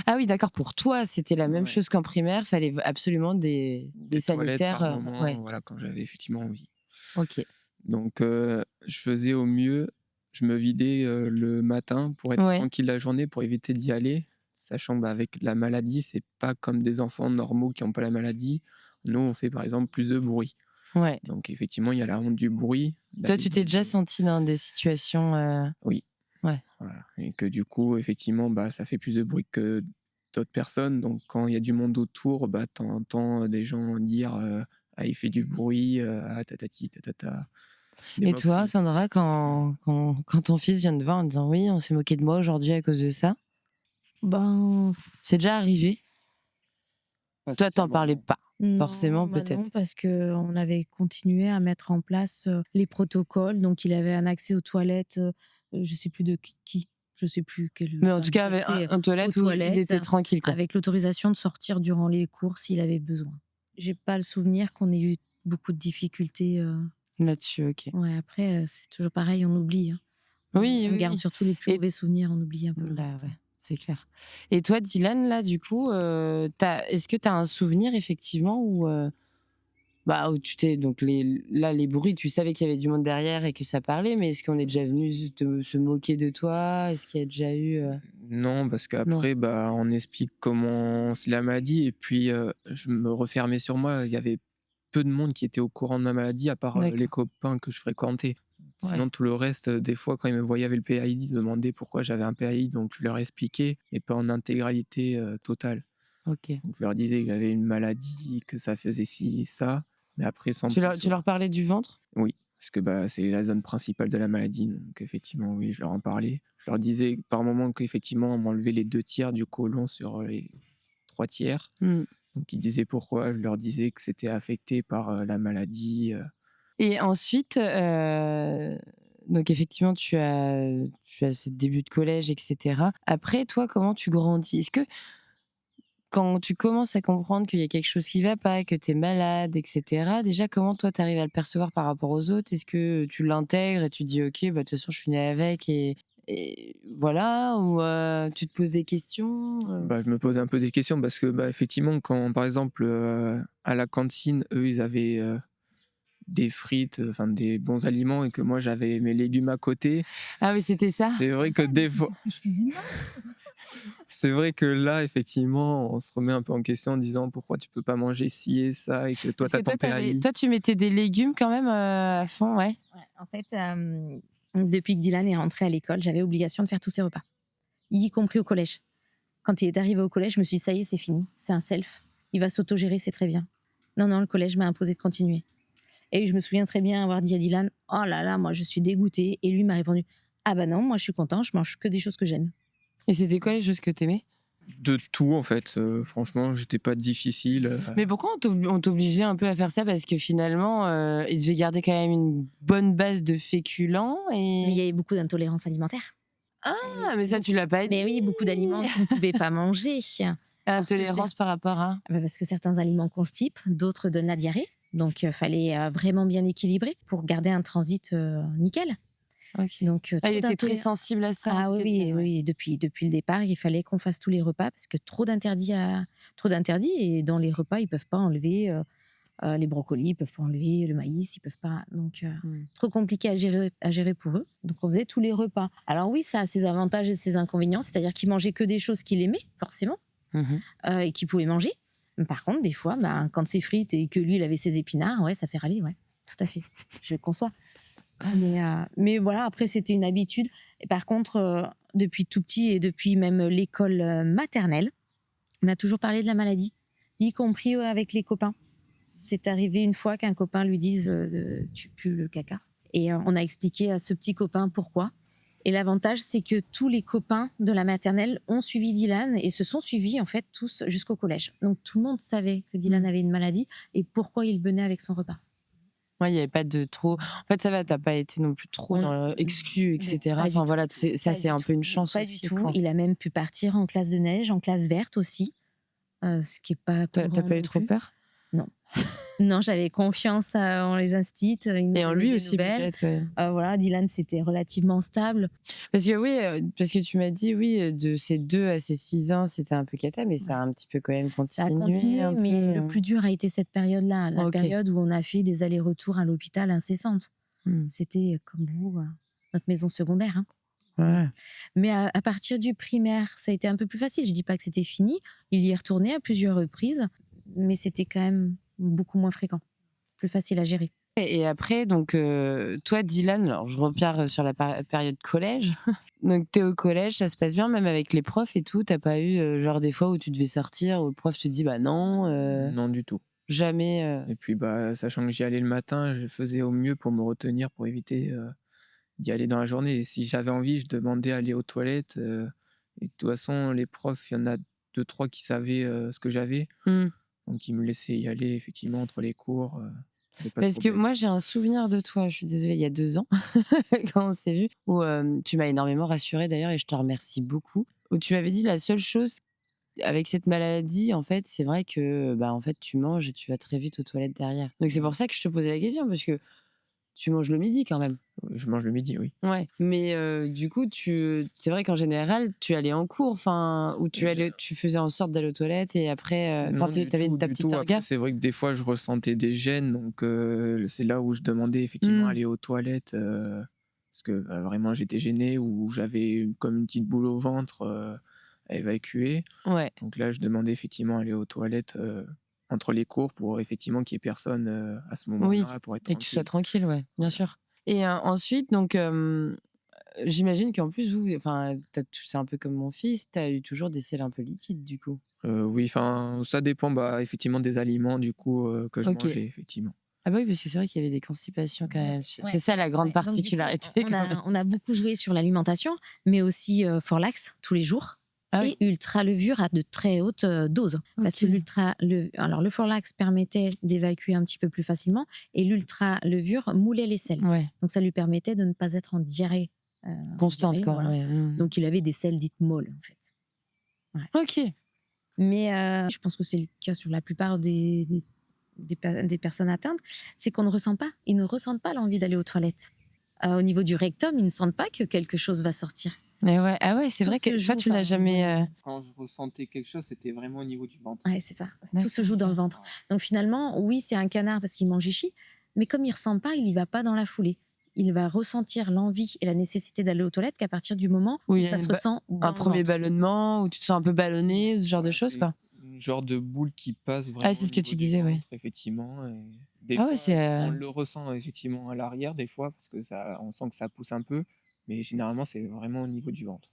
Ah oui, d'accord, pour toi, c'était la même Ouais. chose qu'en primaire, fallait absolument des Toilettes sanitaires. par moment, Ouais. voilà, quand j'avais effectivement envie. Ok. Donc, je faisais au mieux. Je me vidais le matin pour être tranquille la journée, pour éviter d'y aller. Sachant qu'avec la maladie, c'est pas comme des enfants normaux qui n'ont pas la maladie. Nous, on fait par exemple plus de bruit. Ouais. Donc, effectivement, il y a la honte du bruit. Toi, tu t'es déjà senti dans des situations. Oui. Ouais. Voilà. Et que du coup, effectivement, ça fait plus de bruit que d'autres personnes. Donc, quand il y a du monde autour, t'entends des gens dire ah, il fait du bruit, ah, tatati, tatata. Et toi, Sandra, quand ton fils vient te voir en disant oui, on s'est moqué de moi aujourd'hui à cause de ça, c'est déjà arrivé? Toi, t'en parlais pas, forcément, peut-être. Non, parce qu'on avait continué à mettre en place les protocoles. Donc, il avait un accès aux toilettes, je sais plus de qui. Je sais plus quel. Mais en tout cas, avec un toilette où il était tranquille, quoi. Avec l'autorisation de sortir durant les cours s'il avait besoin. J'ai pas le souvenir qu'on ait eu beaucoup de difficultés là-dessus. Ok. Ouais, après, c'est toujours pareil, on oublie. Hein. On garde surtout les plus mauvais souvenirs, on oublie un peu le reste. Ouais, c'est clair. Et toi, Dylan, là, du coup, est-ce que tu as un souvenir, effectivement, où où tu t'es. Donc, les bruits, tu savais qu'il y avait du monde derrière et que ça parlait, mais est-ce qu'on est déjà venu se moquer de toi? Est-ce qu'il y a déjà eu. Non, parce qu'après, on explique comment c'est la maladie, et puis je me refermais sur moi. Il y avait peu de monde qui était au courant de ma maladie, à part les copains que je fréquentais. Sinon, tout le reste, des fois, quand ils me voyaient avec le PAID, ils se demandaient pourquoi j'avais un PAID, donc je leur expliquais, mais pas en intégralité totale. Ok. Donc, je leur disais que j'avais une maladie, que ça faisait ci, ça, mais après, sans Tu leur parlais du ventre? Oui, parce que c'est la zone principale de la maladie, donc effectivement, oui, je leur en parlais. Je leur disais par moment qu'effectivement, on m'enlevait les 2 tiers du côlon sur les 3 tiers. Donc, ils disaient pourquoi. Je leur disais que c'était affecté par la maladie. Et ensuite, donc effectivement, tu as ce début de collège, etc. Après, toi, comment tu grandis? Est-ce que quand tu commences à comprendre qu'il y a quelque chose qui va pas, que tu es malade, etc., déjà, comment toi, tu arrives à le percevoir par rapport aux autres? Est-ce que tu l'intègres et tu te dis, ok, de toute façon, je suis née avec et voilà, ou tu te poses des questions? Je me pose un peu des questions parce que effectivement, quand par exemple à la cantine, eux, ils avaient des frites, enfin des bons aliments, et que moi j'avais mes légumes à côté. Ah oui, c'était ça. C'est vrai que des fois. C'est vrai que là, effectivement, on se remet un peu en question en disant pourquoi tu peux pas manger ci et ça, et que toi, t'as ton PAI. Toi, tu mettais des légumes quand même à fond, ouais. En fait, depuis que Dylan est rentré à l'école, j'avais obligation de faire tous ses repas, y compris au collège. Quand il est arrivé au collège, je me suis dit, ça y est, c'est fini, c'est un self, il va s'autogérer, c'est très bien. Non, le collège m'a imposé de continuer. Et je me souviens très bien avoir dit à Dylan, oh là là, moi je suis dégoûtée. Et lui m'a répondu, ah bah non, moi je suis content, je mange que des choses que j'aime. Et c'était quoi les choses que t'aimais? De tout, en fait. Franchement, j'étais pas difficile. Mais pourquoi on t'obligeait un peu à faire ça? Parce que finalement, il devait garder quand même une bonne base de féculents. Et il y avait beaucoup d'intolérance alimentaire. Ah, mais ça, tu l'as pas dit. Mais oui, beaucoup d'aliments qu'on ne pouvait pas manger. Intolérance par rapport à? Parce que certains aliments constipent, d'autres donnent la diarrhée. Donc, il fallait vraiment bien équilibrer pour garder un transit nickel. Okay. Donc, il était très sensible à ça. Ah oui, depuis le départ, il fallait qu'on fasse tous les repas parce que trop d'interdits et dans les repas, ils peuvent pas enlever les brocolis, ils peuvent pas enlever le maïs, ils peuvent pas. Donc, trop compliqué à gérer pour eux. Donc, on faisait tous les repas. Alors oui, ça a ses avantages et ses inconvénients, c'est-à-dire qu'ils mangeaient que des choses qu'il aimait, forcément, et qu'il pouvait manger. Par contre, des fois, quand c'est frites et que lui, il avait ses épinards, ouais, ça fait râler, ouais, tout à fait. Je le conçois. Mais voilà, après, c'était une habitude. Et par contre, depuis tout petit et depuis même l'école maternelle, on a toujours parlé de la maladie, y compris avec les copains. C'est arrivé une fois qu'un copain lui dise tu pues le caca. Et on a expliqué à ce petit copain pourquoi. Et l'avantage, c'est que tous les copains de la maternelle ont suivi Dylan et se sont suivis en fait tous jusqu'au collège. Donc tout le monde savait que Dylan avait une maladie et pourquoi il venait avec son repas. Ouais, il n'y avait pas de trop. En fait, ça va, t'as pas été non plus trop dans exclu, etc. Pas du Enfin tout. voilà, ça Pas c'est du un tout. peu une chance Pas aussi. du tout. quoi. Il a même pu partir en classe de neige, en classe verte aussi, ce qui est pas T'as courant pas eu non trop plus. peur Non. Non, j'avais confiance en les instits. Et en lui aussi peut-être. Ouais. Voilà, Dylan, c'était relativement stable. Parce que oui, parce que tu m'as dit oui, de ses 2 à ses 6 ans, c'était un peu cata, mais ça a un petit peu quand même Ça a continué. continué, un mais peu, le plus dur a été cette période-là, la Ok. période où on a fait des allers-retours à l'hôpital incessantes. Hmm. C'était comme vous, notre maison secondaire. Hein. Ouais. Mais à partir du primaire, ça a été un peu plus facile. Je dis pas que c'était fini. Il y est retourné à plusieurs reprises, mais c'était quand même beaucoup moins fréquent, plus facile à gérer. Et après, donc, toi, Dylan, alors je repars sur la période collège. Donc, t'es au collège, ça se passe bien, même avec les profs et tout. T'as pas eu, genre, des fois où tu devais sortir, où le prof te dit, bah non, Non, du tout. jamais. Et puis, sachant que j'y allais le matin, je faisais au mieux pour me retenir, pour éviter d'y aller dans la journée. Et si j'avais envie, je demandais à aller aux toilettes. Et de toute façon, les profs, il y en a 2, 3 qui savaient ce que j'avais. Donc, ils me laissaient y aller, effectivement, entre les cours. Parce que moi, j'ai un souvenir de toi, je suis désolée, il y a 2 ans, quand on s'est vu, où tu m'as énormément rassurée d'ailleurs, et je te remercie beaucoup, où tu m'avais dit la seule chose avec cette maladie, en fait, c'est vrai que en fait, tu manges et tu vas très vite aux toilettes derrière. Donc c'est pour ça que je te posais la question, parce que tu manges le midi quand même. Je mange le midi, oui. Ouais. Mais du coup, c'est vrai qu'en général, tu allais en cours, ou tu faisais en sorte d'aller aux toilettes et après, Non, tu avais ta petite Après, orga. c'est vrai que des fois, je ressentais des gènes, donc c'est là où je demandais effectivement aller aux toilettes, parce que vraiment j'étais gêné ou j'avais comme une petite boule au ventre à évacuer. Ouais. Donc là, je demandais effectivement aller aux toilettes entre les cours pour effectivement qu'il n'y ait personne à ce moment-là pour être et que tu sois tranquille. tranquille, ouais, bien sûr. Et ensuite, donc, j'imagine qu'en plus, c'est un peu comme mon fils, tu as eu toujours des selles un peu liquides, du coup. Oui, ça dépend effectivement des aliments du coup que je Ok. mangeais, effectivement. Ah bah oui, parce que c'est vrai qu'il y avait des constipations quand même. Ouais. C'est ça la grande Ouais. Donc, du coup, particularité. on a beaucoup joué sur l'alimentation, mais aussi Forlax tous les jours. Ah et ultra levure à de très hautes doses. Parce que le Forlax permettait d'évacuer un petit peu plus facilement et l'ultra levure moulait les selles. Ouais. Donc ça lui permettait de ne pas être en diarrhée Constante, diarrhée, quoi. voilà. Ouais. Donc il avait des selles dites molles, en fait. Ouais. Ok. Mais je pense que c'est le cas sur la plupart des personnes atteintes, c'est qu'on ne ressent pas. Ils ne ressentent pas l'envie d'aller aux toilettes. Au niveau du rectum, ils ne sentent pas que quelque chose va sortir. Mais ouais. Ah ouais, c'est Tout vrai que se toi, joue, tu n'as jamais. Quand je ressentais quelque chose, c'était vraiment au niveau du ventre. Ouais, c'est ça. Tout se joue dans le ventre. Donc finalement, oui, c'est un canard parce qu'il mange chi, mais comme il ne ressent pas, il n'y va pas dans la foulée. Il va ressentir l'envie et la nécessité d'aller aux toilettes qu'à partir du moment où ça se ressent dans un le premier ventre. ballonnement, où tu te sens un peu ballonné, ce genre de choses, quoi. Un genre de boule qui passe vraiment c'est ce au que niveau tu du disais, ouais. ventre, effectivement. Et des Ah ouais, fois, on le ressent effectivement à l'arrière, des fois, parce que on sent que ça pousse un peu. Mais généralement, c'est vraiment au niveau du ventre.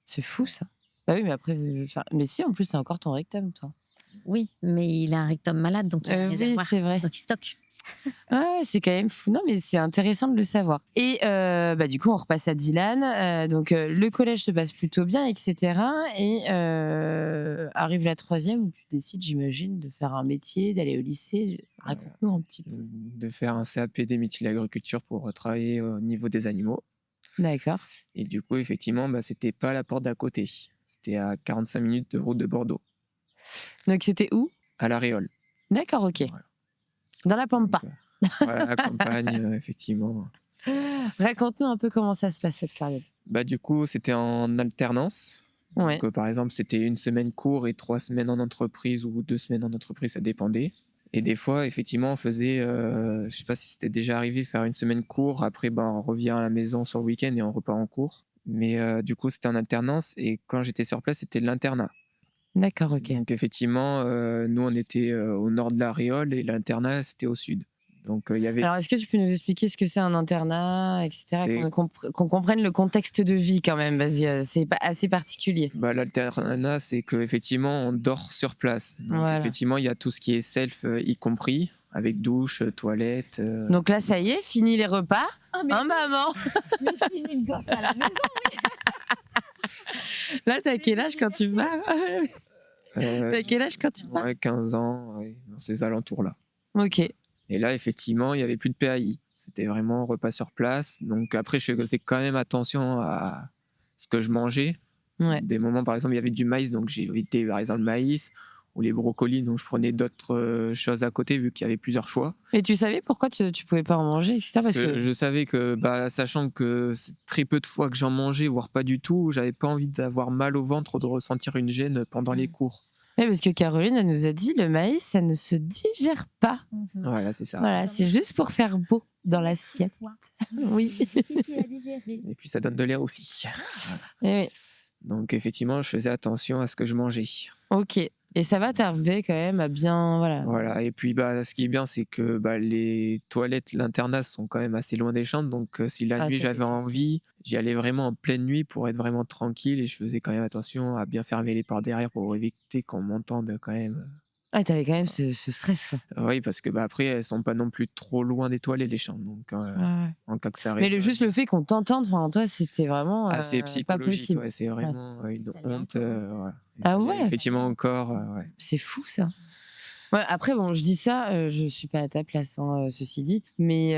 C'est fou, ça. Bah oui, mais après, mais si, en plus, t'as encore ton rectum, toi. Oui, mais il a un rectum malade, donc il a un Oui, réservoir, c'est vrai. donc il stocke. Ouais, c'est quand même fou. Non, mais c'est intéressant de le savoir. Et du coup, on repasse à Dylan. Donc, le collège se passe plutôt bien, etc. Et arrive la 3e où tu décides, j'imagine, de faire un métier, d'aller au lycée. Raconte-nous un petit peu. De faire un CAP des métiers de l'agriculture pour travailler au niveau des animaux. D'accord. Et du coup, effectivement, c'était pas à la porte d'à côté. C'était à 45 minutes de route de Bordeaux. Donc, c'était où ? À La Réole. D'accord, ok. Voilà. Dans la Pampa. Voilà, la campagne, effectivement. Raconte-nous un peu comment ça se passe cette période. Du coup, c'était en alternance. Ouais. Donc, par exemple, c'était 1 semaine cours et 3 semaines en entreprise ou 2 semaines en entreprise, ça dépendait. Et des fois, effectivement, on faisait, je sais pas si c'était déjà arrivé, faire 1 semaine cours. Après, on revient à la maison sur le week-end et on repart en cours. Mais du coup, c'était en alternance. Et quand j'étais sur place, c'était de l'internat. D'accord, ok. Donc, effectivement, nous, on était au nord de la Réole et l'internat, c'était au sud. Donc, il y avait. Alors, est-ce que tu peux nous expliquer ce que c'est un internat, etc., C'est- qu'on comprenne le contexte de vie quand même? Vas-y, c'est assez particulier. L'alternat, c'est qu'effectivement, on dort sur place. Donc, Voilà. effectivement, il y a tout ce qui est self, y compris, avec douche, toilette. Donc là, ça y est, fini les repas. Hein, maman? Mais fini le gosse à la maison. Là, t'as quel âge quand tu pars? euh, T'as quel âge quand tu pars? ouais, 15 ans, ouais, dans ces alentours-là. Ok. Et là, effectivement, il n'y avait plus de PAI. C'était vraiment repas sur place. Donc après, je faisais quand même attention à ce que je mangeais. Ouais. Des moments, par exemple, il y avait du maïs, donc j'ai évité, par exemple, le maïs ou les brocolis, donc je prenais d'autres choses à côté vu qu'il y avait plusieurs choix. Et tu savais pourquoi tu pouvais pas en manger, etc. Parce que je savais que, sachant que c'est très peu de fois que j'en mangeais, voire pas du tout, j'avais pas envie d'avoir mal au ventre ou de ressentir une gêne pendant les cours. Oui, parce que Caroline, elle nous a dit, le maïs, ça ne se digère pas. Voilà, c'est ça. Voilà, c'est juste pour faire beau dans l'assiette. Oui. Et puis ça donne de l'air aussi. Eh oui. Donc effectivement, je faisais attention à ce que je mangeais. Ok. Et ça va, t'arriver quand même à bien, voilà. Voilà. Et puis ce qui est bien, c'est que les toilettes, l'internat sont quand même assez loin des chambres. Donc si la nuit ça j'avais fait envie, j'y allais vraiment en pleine nuit pour être vraiment tranquille et je faisais quand même attention à bien fermer les portes derrière pour éviter qu'on m'entende quand même. Ah, t'avais quand même ce stress, quoi. Oui, parce que après, elles sont pas non plus trop loin des toilettes, les chambres. Donc Ouais. en cas que ça Mais arrive. juste le fait qu'on t'entende, enfin, toi, c'était vraiment C'est pas psychologique, possible. ouais, c'est vraiment une honte. Voilà. Et Ah ça l'est ouais. effectivement encore. Ouais. C'est fou, ça. Ouais, après, bon, je dis ça, je suis pas à ta place, hein, ceci dit, mais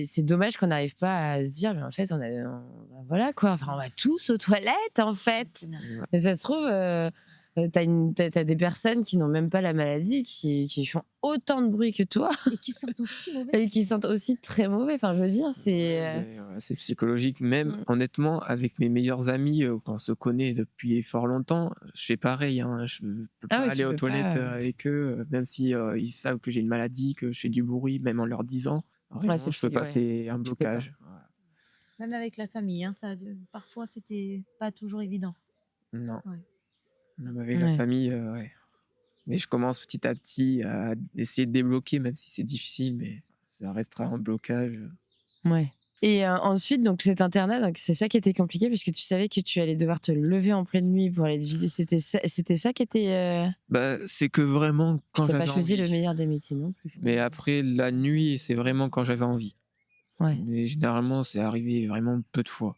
c'est dommage qu'on n'arrive pas à se dire, mais en fait, voilà quoi, enfin, on va tous aux toilettes, en fait. Et ça se trouve, t'as des personnes qui n'ont même pas la maladie, qui font autant de bruit que toi Et qui sentent aussi mauvais. et qui sentent aussi très mauvais. Enfin, je veux dire, c'est. C'est psychologique. Même honnêtement, avec mes meilleurs amis, quand on se connaît depuis fort longtemps, je fais pareil. Hein, je peux pas aller aux toilettes avec eux, même si ils savent que j'ai une maladie, que je fais du bruit, même en leur disant. Vraiment, je peux passer un blocage. Même avec la famille, hein, parfois c'était pas toujours évident. Non. Ouais. Même avec la famille, ouais. Mais je commence petit à petit à essayer de débloquer, même si c'est difficile, mais ça restera un blocage. Ouais. Et ensuite, donc cet internat, donc c'est ça qui était compliqué parce que tu savais que tu allais devoir te lever en pleine nuit pour aller te vider. C'était ça qui était. C'est que vraiment quand T'as j'avais pas choisi envie. le meilleur des métiers non plus. Mais après la nuit, c'est vraiment quand j'avais envie. Ouais. Mais généralement, c'est arrivé vraiment peu de fois.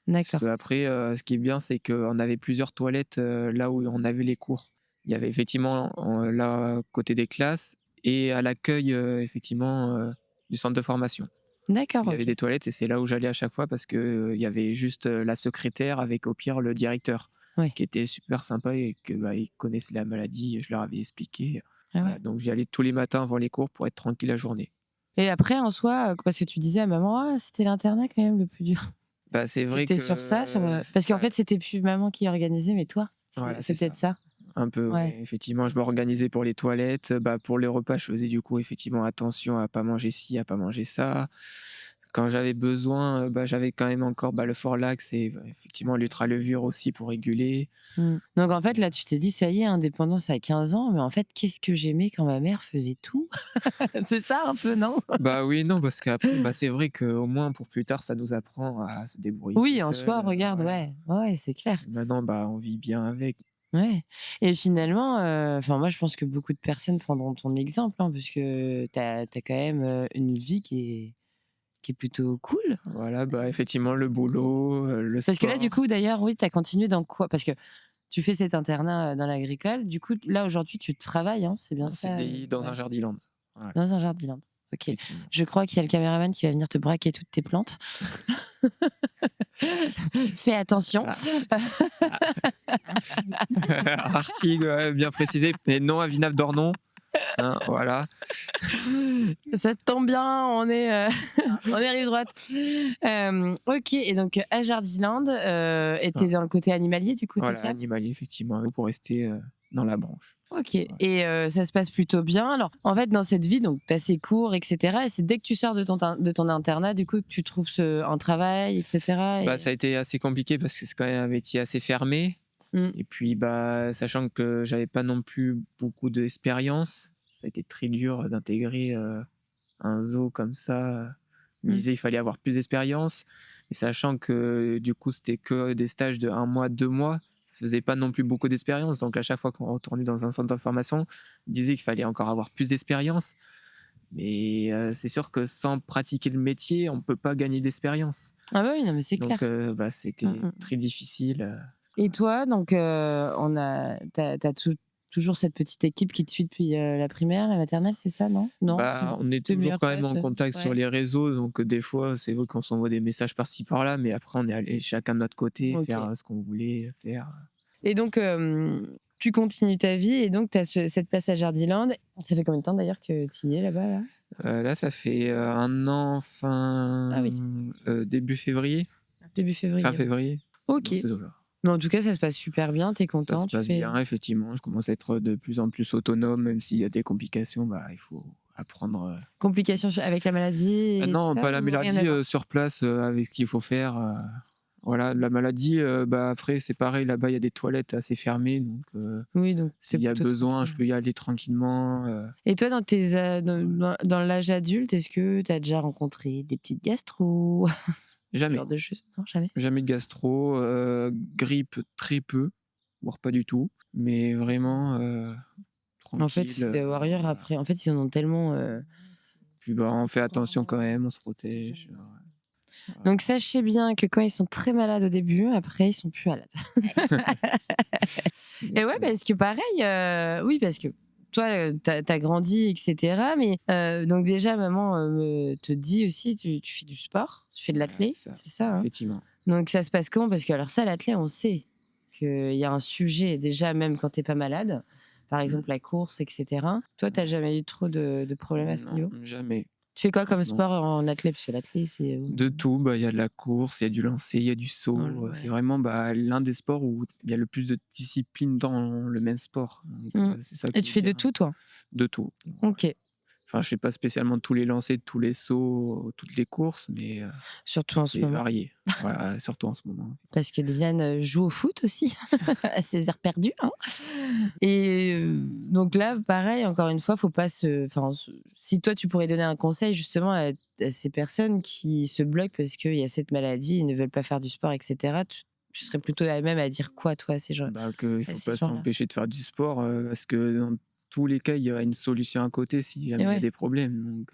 D'accord. Parce que après, ce qui est bien, c'est qu'on avait plusieurs toilettes là où on avait les cours. Il y avait effectivement là côté des classes et à l'accueil effectivement du centre de formation. D'accord. Il y avait des toilettes et c'est là où j'allais à chaque fois parce que il y avait juste la secrétaire avec au pire le directeur qui était super sympa et que ils connaissaient la maladie. Je leur avais expliqué. Voilà, donc j'y allais tous les matins avant les cours pour être tranquille la journée. Et après, en soi, parce que tu disais à maman, c'était l'internat quand même le plus dur. C'est vrai c'était que sur ça, parce qu'en fait, c'était plus maman qui organisait, mais toi. Voilà, c'est peut-être ça. Un peu, ouais. Effectivement, je m'organisais pour les toilettes. Pour les repas, je faisais du coup effectivement attention à pas manger ci, à pas manger ça. Quand j'avais besoin, j'avais quand même encore le Forlax et effectivement l'ultralevure aussi pour réguler. Donc en fait, là, tu t'es dit, ça y est, indépendance à 15 ans, mais en fait, qu'est-ce que j'aimais quand ma mère faisait tout? C'est ça un peu, non? Oui, non, parce qu'après, c'est vrai qu'au moins pour plus tard, ça nous apprend à se débrouiller. Oui, en soi, regarde, ouais, c'est clair. Maintenant, on vit bien avec. Ouais. Et finalement, moi, je pense que beaucoup de personnes prendront ton exemple, hein, parce que t'as quand même une vie qui est plutôt cool. Voilà, effectivement, le boulot, le sport. Parce que là, du coup, d'ailleurs, oui, t'as continué dans quoi? Parce que tu fais cet internat dans l'agricole. Du coup, là, aujourd'hui, tu travailles, hein, c'est bien ça? CDI dans un jardiland. Ouais. Dans un jardiland. Ok. Je crois qu'il y a le caméraman qui va venir te braquer toutes tes plantes. Fais attention. Artigue, bien précisé, mais non à Vinave d'Ornon. Hein, voilà. Ça tombe bien, on est rive droite. Ok, et donc à Jardiland, t'es dans le côté animalier, du coup, voilà, c'est ça? Animalier, effectivement, pour rester dans la branche. Ok, et ça se passe plutôt bien. Alors, en fait, dans cette vie, donc t'as ces cours, etc. Et c'est dès que tu sors de ton internat, du coup, que tu trouves un travail, etc. Ça a été assez compliqué parce que c'est quand même un métier assez fermé. Et puis, sachant que j'avais pas non plus beaucoup d'expérience, ça a été très dur d'intégrer un zoo comme ça. Il me disait qu'il fallait avoir plus d'expérience, et sachant que du coup c'était que des stages de 1 mois, 2 mois, ça faisait pas non plus beaucoup d'expérience. Donc à chaque fois qu'on retournait dans un centre de formation, il disait qu'il fallait encore avoir plus d'expérience. Mais c'est sûr que sans pratiquer le métier, on peut pas gagner d'expérience. Ah bah oui, non, mais c'est clair. Donc c'était très difficile. Et toi, donc, t'as toujours cette petite équipe qui te suit depuis la primaire, la maternelle, c'est ça, non? Non, Bah, on est toujours quand même en contact sur les réseaux, donc des fois, c'est vrai qu'on s'envoie des messages par-ci par-là, mais après, on est allé chacun de notre côté faire ce qu'on voulait faire. Et donc, tu continues ta vie, et donc tu as cette place à Jardiland. Ça fait combien de temps d'ailleurs que tu y es là-bas là? Là, ça fait 1 an, début février. Début février. Fin février. Ok. Mais en tout cas, ça se passe super bien, t'es content? Ça se passe bien, effectivement. Je commence à être de plus en plus autonome, même s'il y a des complications, bah, il faut apprendre. Complications avec la maladie non, pas la maladie, sur place, avec ce qu'il faut faire. Voilà, la maladie, bah, après, c'est pareil, là-bas, il y a des toilettes assez fermées, donc oui, donc s'il y a besoin, je peux y aller tranquillement. Et toi, dans l'âge adulte, est-ce que tu as déjà rencontré des petites gastro? Jamais. Genre de choses? Non, jamais. Jamais de gastro, grippe très peu, voire pas du tout, mais vraiment tranquille. En fait, c'est des warriors après. En fait, ils en ont tellement. Puis bah, on fait attention quand même, on se protège. Donc sachez bien que quand ils sont très malades au début, après ils sont plus malades. Et ouais, parce que pareil, oui, parce que toi, t'as grandi, etc. Mais donc déjà, maman te dit aussi, tu fais du sport, tu fais de l'athlé, c'est ça, hein? Effectivement. Donc ça se passe comment? Parce que alors ça, l'athlé, on sait qu'il y a un sujet déjà, même quand t'es pas malade. Par exemple, la course, etc. Toi, t'as jamais eu trop de problèmes à ce niveau? Jamais. Tu fais quoi comme sport en athlé? Parce que l'athlé, c'est... De tout, bah, y a de la course, il y a du lancer, il y a du saut. C'est vraiment l'un des sports où il y a le plus de disciplines dans le même sport. Donc, c'est ça. Et tu fais de tout, toi? De tout. Ok. Enfin, je fais pas spécialement tous les lancers, tous les sauts, toutes les courses, mais surtout en ce moment. C'est varié. Voilà, surtout en ce moment. Parce que Dylan joue au foot aussi, à ses heures perdues. Hein. Et donc là, pareil, encore une fois, faut pas se. Enfin, si toi, tu pourrais donner un conseil justement à ces personnes qui se bloquent parce qu'il y a cette maladie, ils ne veulent pas faire du sport, etc., tu serais plutôt à même à dire quoi, toi, à ces gens? Qu'il ne faut pas s'empêcher de faire du sport, parce que dans tous les cas, il y aura une solution à côté si jamais il y a des problèmes. Donc,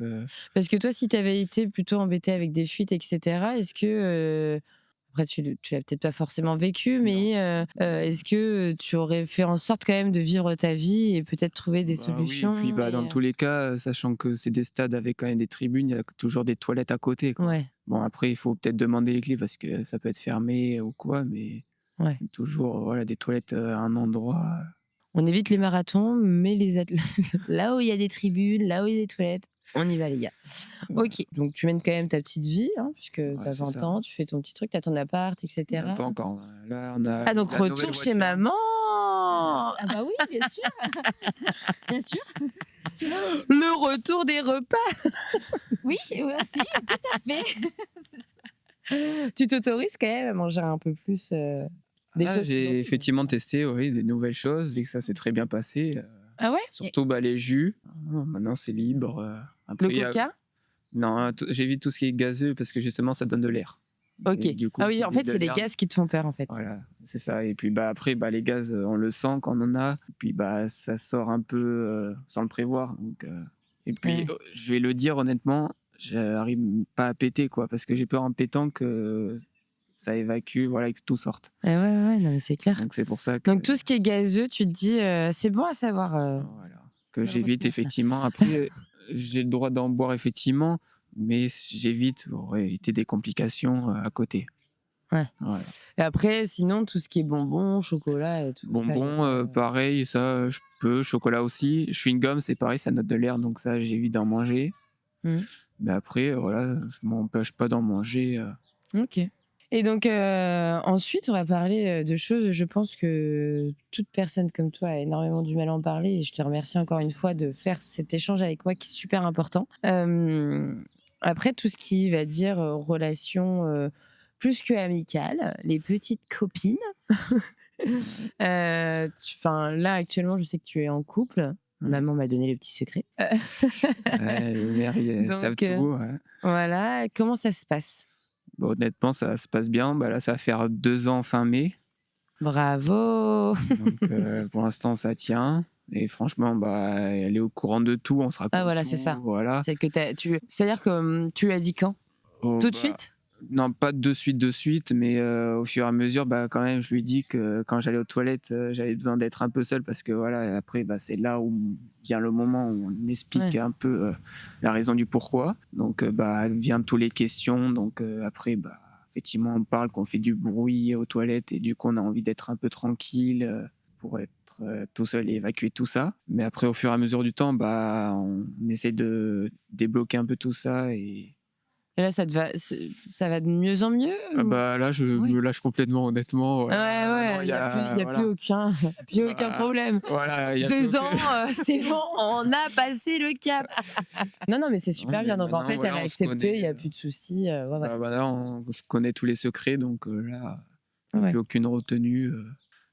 parce que toi, si tu avais été plutôt embêté avec des fuites, etc., est-ce que... Après, tu l'as peut-être pas forcément vécu, mais est-ce que tu aurais fait en sorte quand même de vivre ta vie et peut-être trouver des solutions? Oui, et puis dans tous les cas, sachant que c'est des stades avec quand même des tribunes, il y a toujours des toilettes à côté. Quoi. Ouais. Bon, après, il faut peut-être demander les clés parce que ça peut être fermé ou quoi, mais toujours des toilettes à un endroit. On évite les marathons, mais les athlètes, là où il y a des tribunes, là où il y a des toilettes, on y va, les gars. Ok, donc tu mènes quand même ta petite vie, hein, puisque tu as 20 ans, tu fais ton petit truc, tu as ton appart, etc. Pas encore. Là, on a donc retour chez maman. Ah bah oui, bien sûr. Bien sûr. Le retour des repas. Oui, aussi, tout à fait. Tu t'autorises quand même à manger un peu plus des choses. J'ai effectivement testé des nouvelles choses et que ça s'est très bien passé. Ah ouais? Surtout les jus. Maintenant, c'est libre. Après, le coca? Non, j'évite tout ce qui est gazeux parce que justement, ça donne de l'air. Ok. Ah oui, en fait, c'est les gaz qui te font peur, en fait. Voilà, c'est ça. Et puis après, les gaz, on le sent quand on en a. Et puis ça sort un peu sans le prévoir. Donc, et puis, je vais le dire honnêtement, j'arrive pas à péter, quoi, parce que j'ai peur en pétant que ça évacue, et que tout sorte. Ouais, non, mais c'est clair. Donc c'est pour ça que... Donc tout ce qui est gazeux, tu te dis, c'est bon à savoir. Voilà, que j'évite effectivement. Après, j'ai le droit d'en boire effectivement, mais j'évite pour éviter des complications à côté. Ouais. Voilà. Et après, sinon, tout ce qui est bonbons, chocolat et tout ça. Bonbons, pareil, ça, je peux. Chocolat aussi. Chewing-gum, c'est pareil, ça note de l'air, donc ça, j'évite d'en manger. Mais après, je m'empêche pas d'en manger. Ok. Et donc, ensuite, on va parler de choses, je pense que toute personne comme toi a énormément du mal à en parler. Et je te remercie encore une fois de faire cet échange avec moi qui est super important. Après, tout ce qui va dire relations plus que amicales, les petites copines. Là, actuellement, je sais que tu es en couple. Maman m'a donné les petits secrets. Ouais, les mères, ils savent tout. Ouais. Voilà, comment ça se passe? Bon, honnêtement, ça se passe bien. Bah, là, ça va faire 2 ans fin mai. Bravo. Donc, pour l'instant, ça tient. Et franchement, bah, elle est au courant de tout. On se raconte Voilà, tout. c'est ça. Voilà. C'est-à-dire que tu lui as dit quand? Oh, Tout de bah, suite? Non, pas de suite, mais au fur et à mesure, bah, quand même, je lui dis que quand j'allais aux toilettes, j'avais besoin d'être un peu seul parce que voilà, après, bah, c'est là où vient le moment où on explique un peu la raison du pourquoi. Donc, bah, vient toutes les questions. Donc, après, bah, effectivement, on parle qu'on fait du bruit aux toilettes et du coup, on a envie d'être un peu tranquille pour être tout seul et évacuer tout ça. Mais après, au fur et à mesure du temps, bah, on essaie de débloquer un peu tout ça et là, ça va de mieux en mieux? bah là, je me lâche complètement, honnêtement. Ouais, il n'y a plus aucun problème. Voilà, il y a 2 plus ans, c'est bon, on a passé le cap. Non, mais c'est super bien. Donc en fait, elle a accepté, il n'y a plus de soucis. Bah, là, on se connaît tous les secrets, donc là, il n'y a Ouais. plus aucune retenue.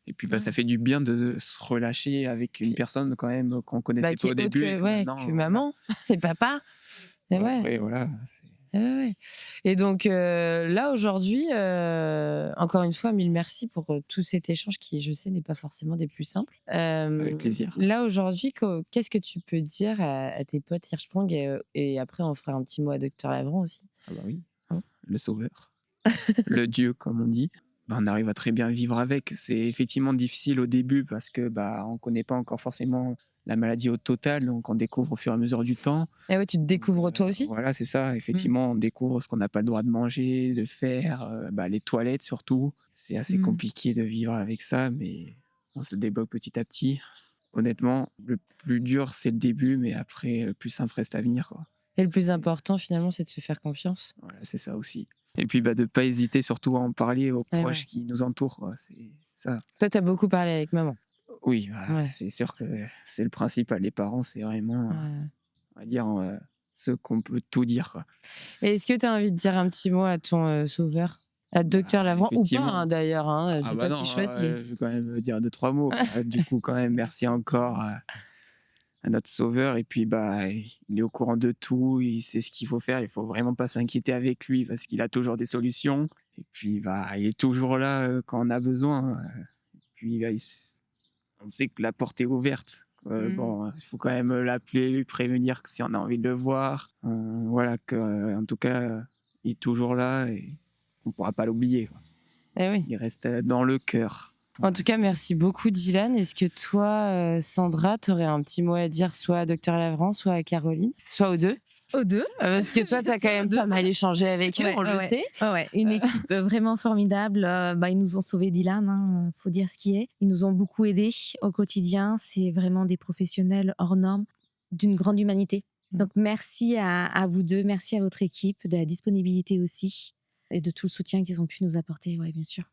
Et puis, bah, ça fait du bien de se relâcher avec une personne quand même qu'on connaissait Qui pas au est autre début. Et que maman et papa. Et ouais. Après, voilà. Ouais. Et donc là aujourd'hui, encore une fois, mille merci pour tout cet échange qui, je sais, n'est pas forcément des plus simples. Avec plaisir. Là aujourd'hui, qu'est-ce que tu peux dire à tes potes Hirschsprung et après on fera un petit mot à Docteur Lavran aussi. Ah bah oui, le sauveur, le dieu comme on dit. Bah, on arrive à très bien vivre avec. C'est effectivement difficile au début parce que bah on connaît pas encore forcément la maladie au total, donc on découvre au fur et à mesure du temps. Et ouais, tu te découvres toi aussi? Voilà, c'est ça. Effectivement, on découvre ce qu'on n'a pas le droit de manger, de faire, les toilettes surtout. C'est assez compliqué de vivre avec ça, mais on se débloque petit à petit. Honnêtement, le plus dur, c'est le début, mais après, le plus simple reste à venir, quoi. Et le plus important, finalement, c'est de se faire confiance. Voilà, c'est ça aussi. Et puis, de ne pas hésiter surtout à en parler aux proches qui nous entourent, quoi. C'est ça. Toi, tu as beaucoup parlé avec maman. Oui, c'est sûr que c'est le principal. Les parents, c'est vraiment, on va dire, ceux qu'on peut tout dire, quoi. Et est-ce que tu as envie de dire un petit mot à ton sauveur, à Docteur Lavran, ou pas d'ailleurs, c'est toi qui choisis. Je vais quand même dire 2-3 mots. Du coup, quand même, merci encore à notre sauveur. Et puis, il est au courant de tout, il sait ce qu'il faut faire. Il faut vraiment pas s'inquiéter avec lui parce qu'il a toujours des solutions. Et puis, il est toujours là quand on a besoin. Et puis, on sait que la porte est ouverte. Bon, il faut quand même l'appeler, lui prévenir que si on a envie de le voir. Voilà, en tout cas, il est toujours là et qu'on ne pourra pas l'oublier. Eh oui. Il reste dans le cœur. En tout cas, merci beaucoup, Dylan. Est-ce que toi, Sandra, tu aurais un petit mot à dire soit à Docteur Lavran, soit à Caroline, soit aux deux? Aux deux. Parce que toi, tu as quand même pas mal échangé avec eux, on le sait. Ouais, une équipe vraiment formidable. Ils nous ont sauvé Dylan, faut dire ce qui est. Ils nous ont beaucoup aidés au quotidien. C'est vraiment des professionnels hors normes, d'une grande humanité. Donc, merci à vous deux, merci à votre équipe, de la disponibilité aussi et de tout le soutien qu'ils ont pu nous apporter, bien sûr.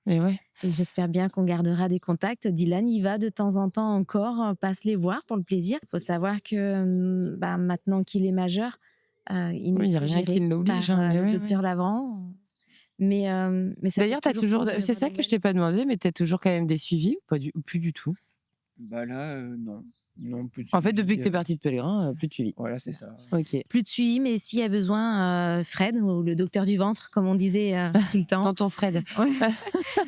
Et j'espère bien qu'on gardera des contacts. Dylan, il va de temps en temps encore, passe les voir pour le plaisir. Il faut savoir que maintenant qu'il est majeur, il n'est plus rien qui l'oblige par le Docteur Lavran. Mais d'ailleurs, c'est ça que je t'ai pas demandé, mais tu as toujours quand même des suivis ou plus du tout? Là, non. Non, plus de en fait, suivi, depuis que tu es partie de Pèlerin, plus de suivi. Voilà, c'est ça. Ok. Plus de suivi, mais s'il y a besoin, Fred, ou le docteur du ventre, comme on disait tout le temps. Tonton Fred.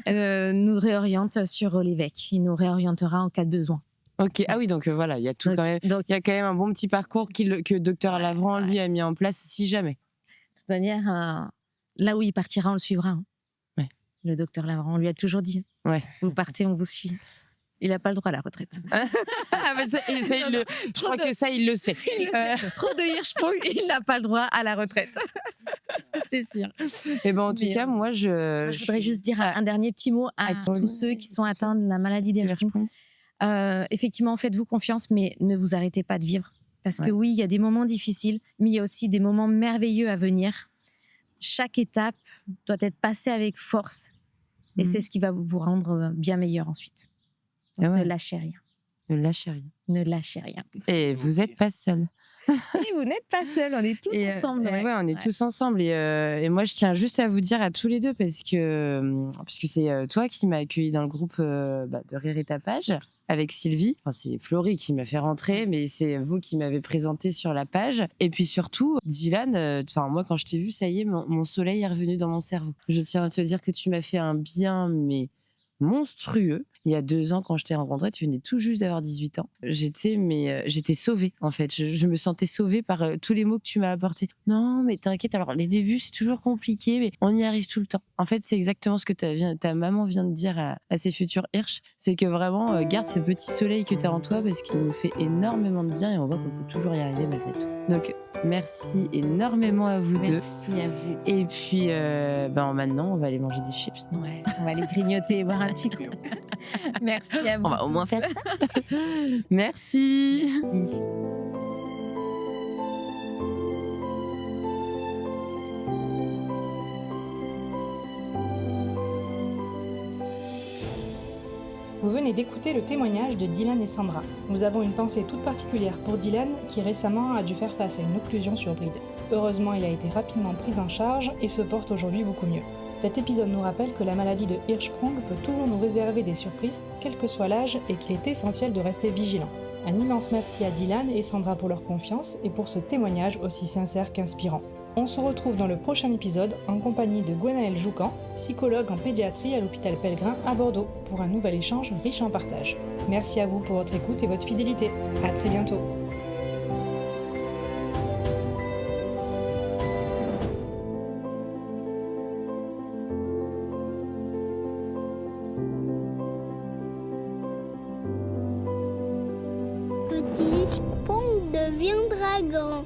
Nous réoriente sur l'évêque. Il nous réorientera en cas de besoin. Ok. Ah oui, donc voilà, il y a tout quand même. Il y a quand même un bon petit parcours que Docteur Lavran lui a mis en place, si jamais. De toute manière, là où il partira, on le suivra. Ouais. Le Docteur Lavran, on lui a toujours dit. Ouais. Vous partez, on vous suit. Il n'a pas le droit à la retraite. Je crois que ça, il le sait. Trop de Hirschsprung, il n'a pas le droit à la retraite. C'est sûr. Et en tout cas, moi, je voudrais juste dire un dernier petit mot à tous ceux qui sont atteints de la maladie d'Hirschsprung. Effectivement, faites-vous confiance, mais ne vous arrêtez pas de vivre. Parce que oui, il y a des moments difficiles, mais il y a aussi des moments merveilleux à venir. Chaque étape doit être passée avec force. Et c'est ce qui va vous rendre bien meilleur ensuite. Donc, ne lâchez rien. Ne lâchez rien. Ne lâchez rien. Et vous n'êtes pas seul. Et vous n'êtes pas seuls, on est tous ensemble. Ouais, on est tous ensemble. Et moi, je tiens juste à vous dire à tous les deux, parce que c'est toi qui m'as accueilli dans le groupe de Rire et Tapage avec Sylvie. Enfin, c'est Florie qui m'a fait rentrer, mais c'est vous qui m'avez présenté sur la page. Et puis surtout, Dylan, moi, quand je t'ai vu, ça y est, mon soleil est revenu dans mon cerveau. Je tiens à te dire que tu m'as fait un bien, mais monstrueux. Il y a 2 ans, quand je t'ai rencontré, tu venais tout juste d'avoir 18 ans. J'étais sauvée, en fait. Je me sentais sauvée par tous les mots que tu m'as apportés. Non, mais t'inquiète, alors les débuts, c'est toujours compliqué, mais on y arrive tout le temps. En fait, c'est exactement ce que ta maman vient de dire à ses futurs Hirsch. C'est que vraiment, garde ce petit soleil que t'as en toi, parce qu'il nous fait énormément de bien et on voit qu'on peut toujours y arriver malgré tout. Donc, merci énormément à vous deux. Merci à vous. Et puis, maintenant, on va aller manger des chips. Ouais, on va aller grignoter et boire un petit coup. Merci à vous. On va au moins faire ça. Merci. Merci. Vous venez d'écouter le témoignage de Dylan et Sandra. Nous avons une pensée toute particulière pour Dylan qui récemment a dû faire face à une occlusion sur bride. Heureusement, il a été rapidement pris en charge et se porte aujourd'hui beaucoup mieux. Cet épisode nous rappelle que la maladie de Hirschsprung peut toujours nous réserver des surprises, quel que soit l'âge, et qu'il est essentiel de rester vigilant. Un immense merci à Dylan et Sandra pour leur confiance et pour ce témoignage aussi sincère qu'inspirant. On se retrouve dans le prochain épisode en compagnie de Gwenaëlle Joucan, psychologue en pédiatrie à l'hôpital Pellegrin à Bordeaux, pour un nouvel échange riche en partage. Merci à vous pour votre écoute et votre fidélité. À très bientôt. Petit Hirschsprung devient dragon.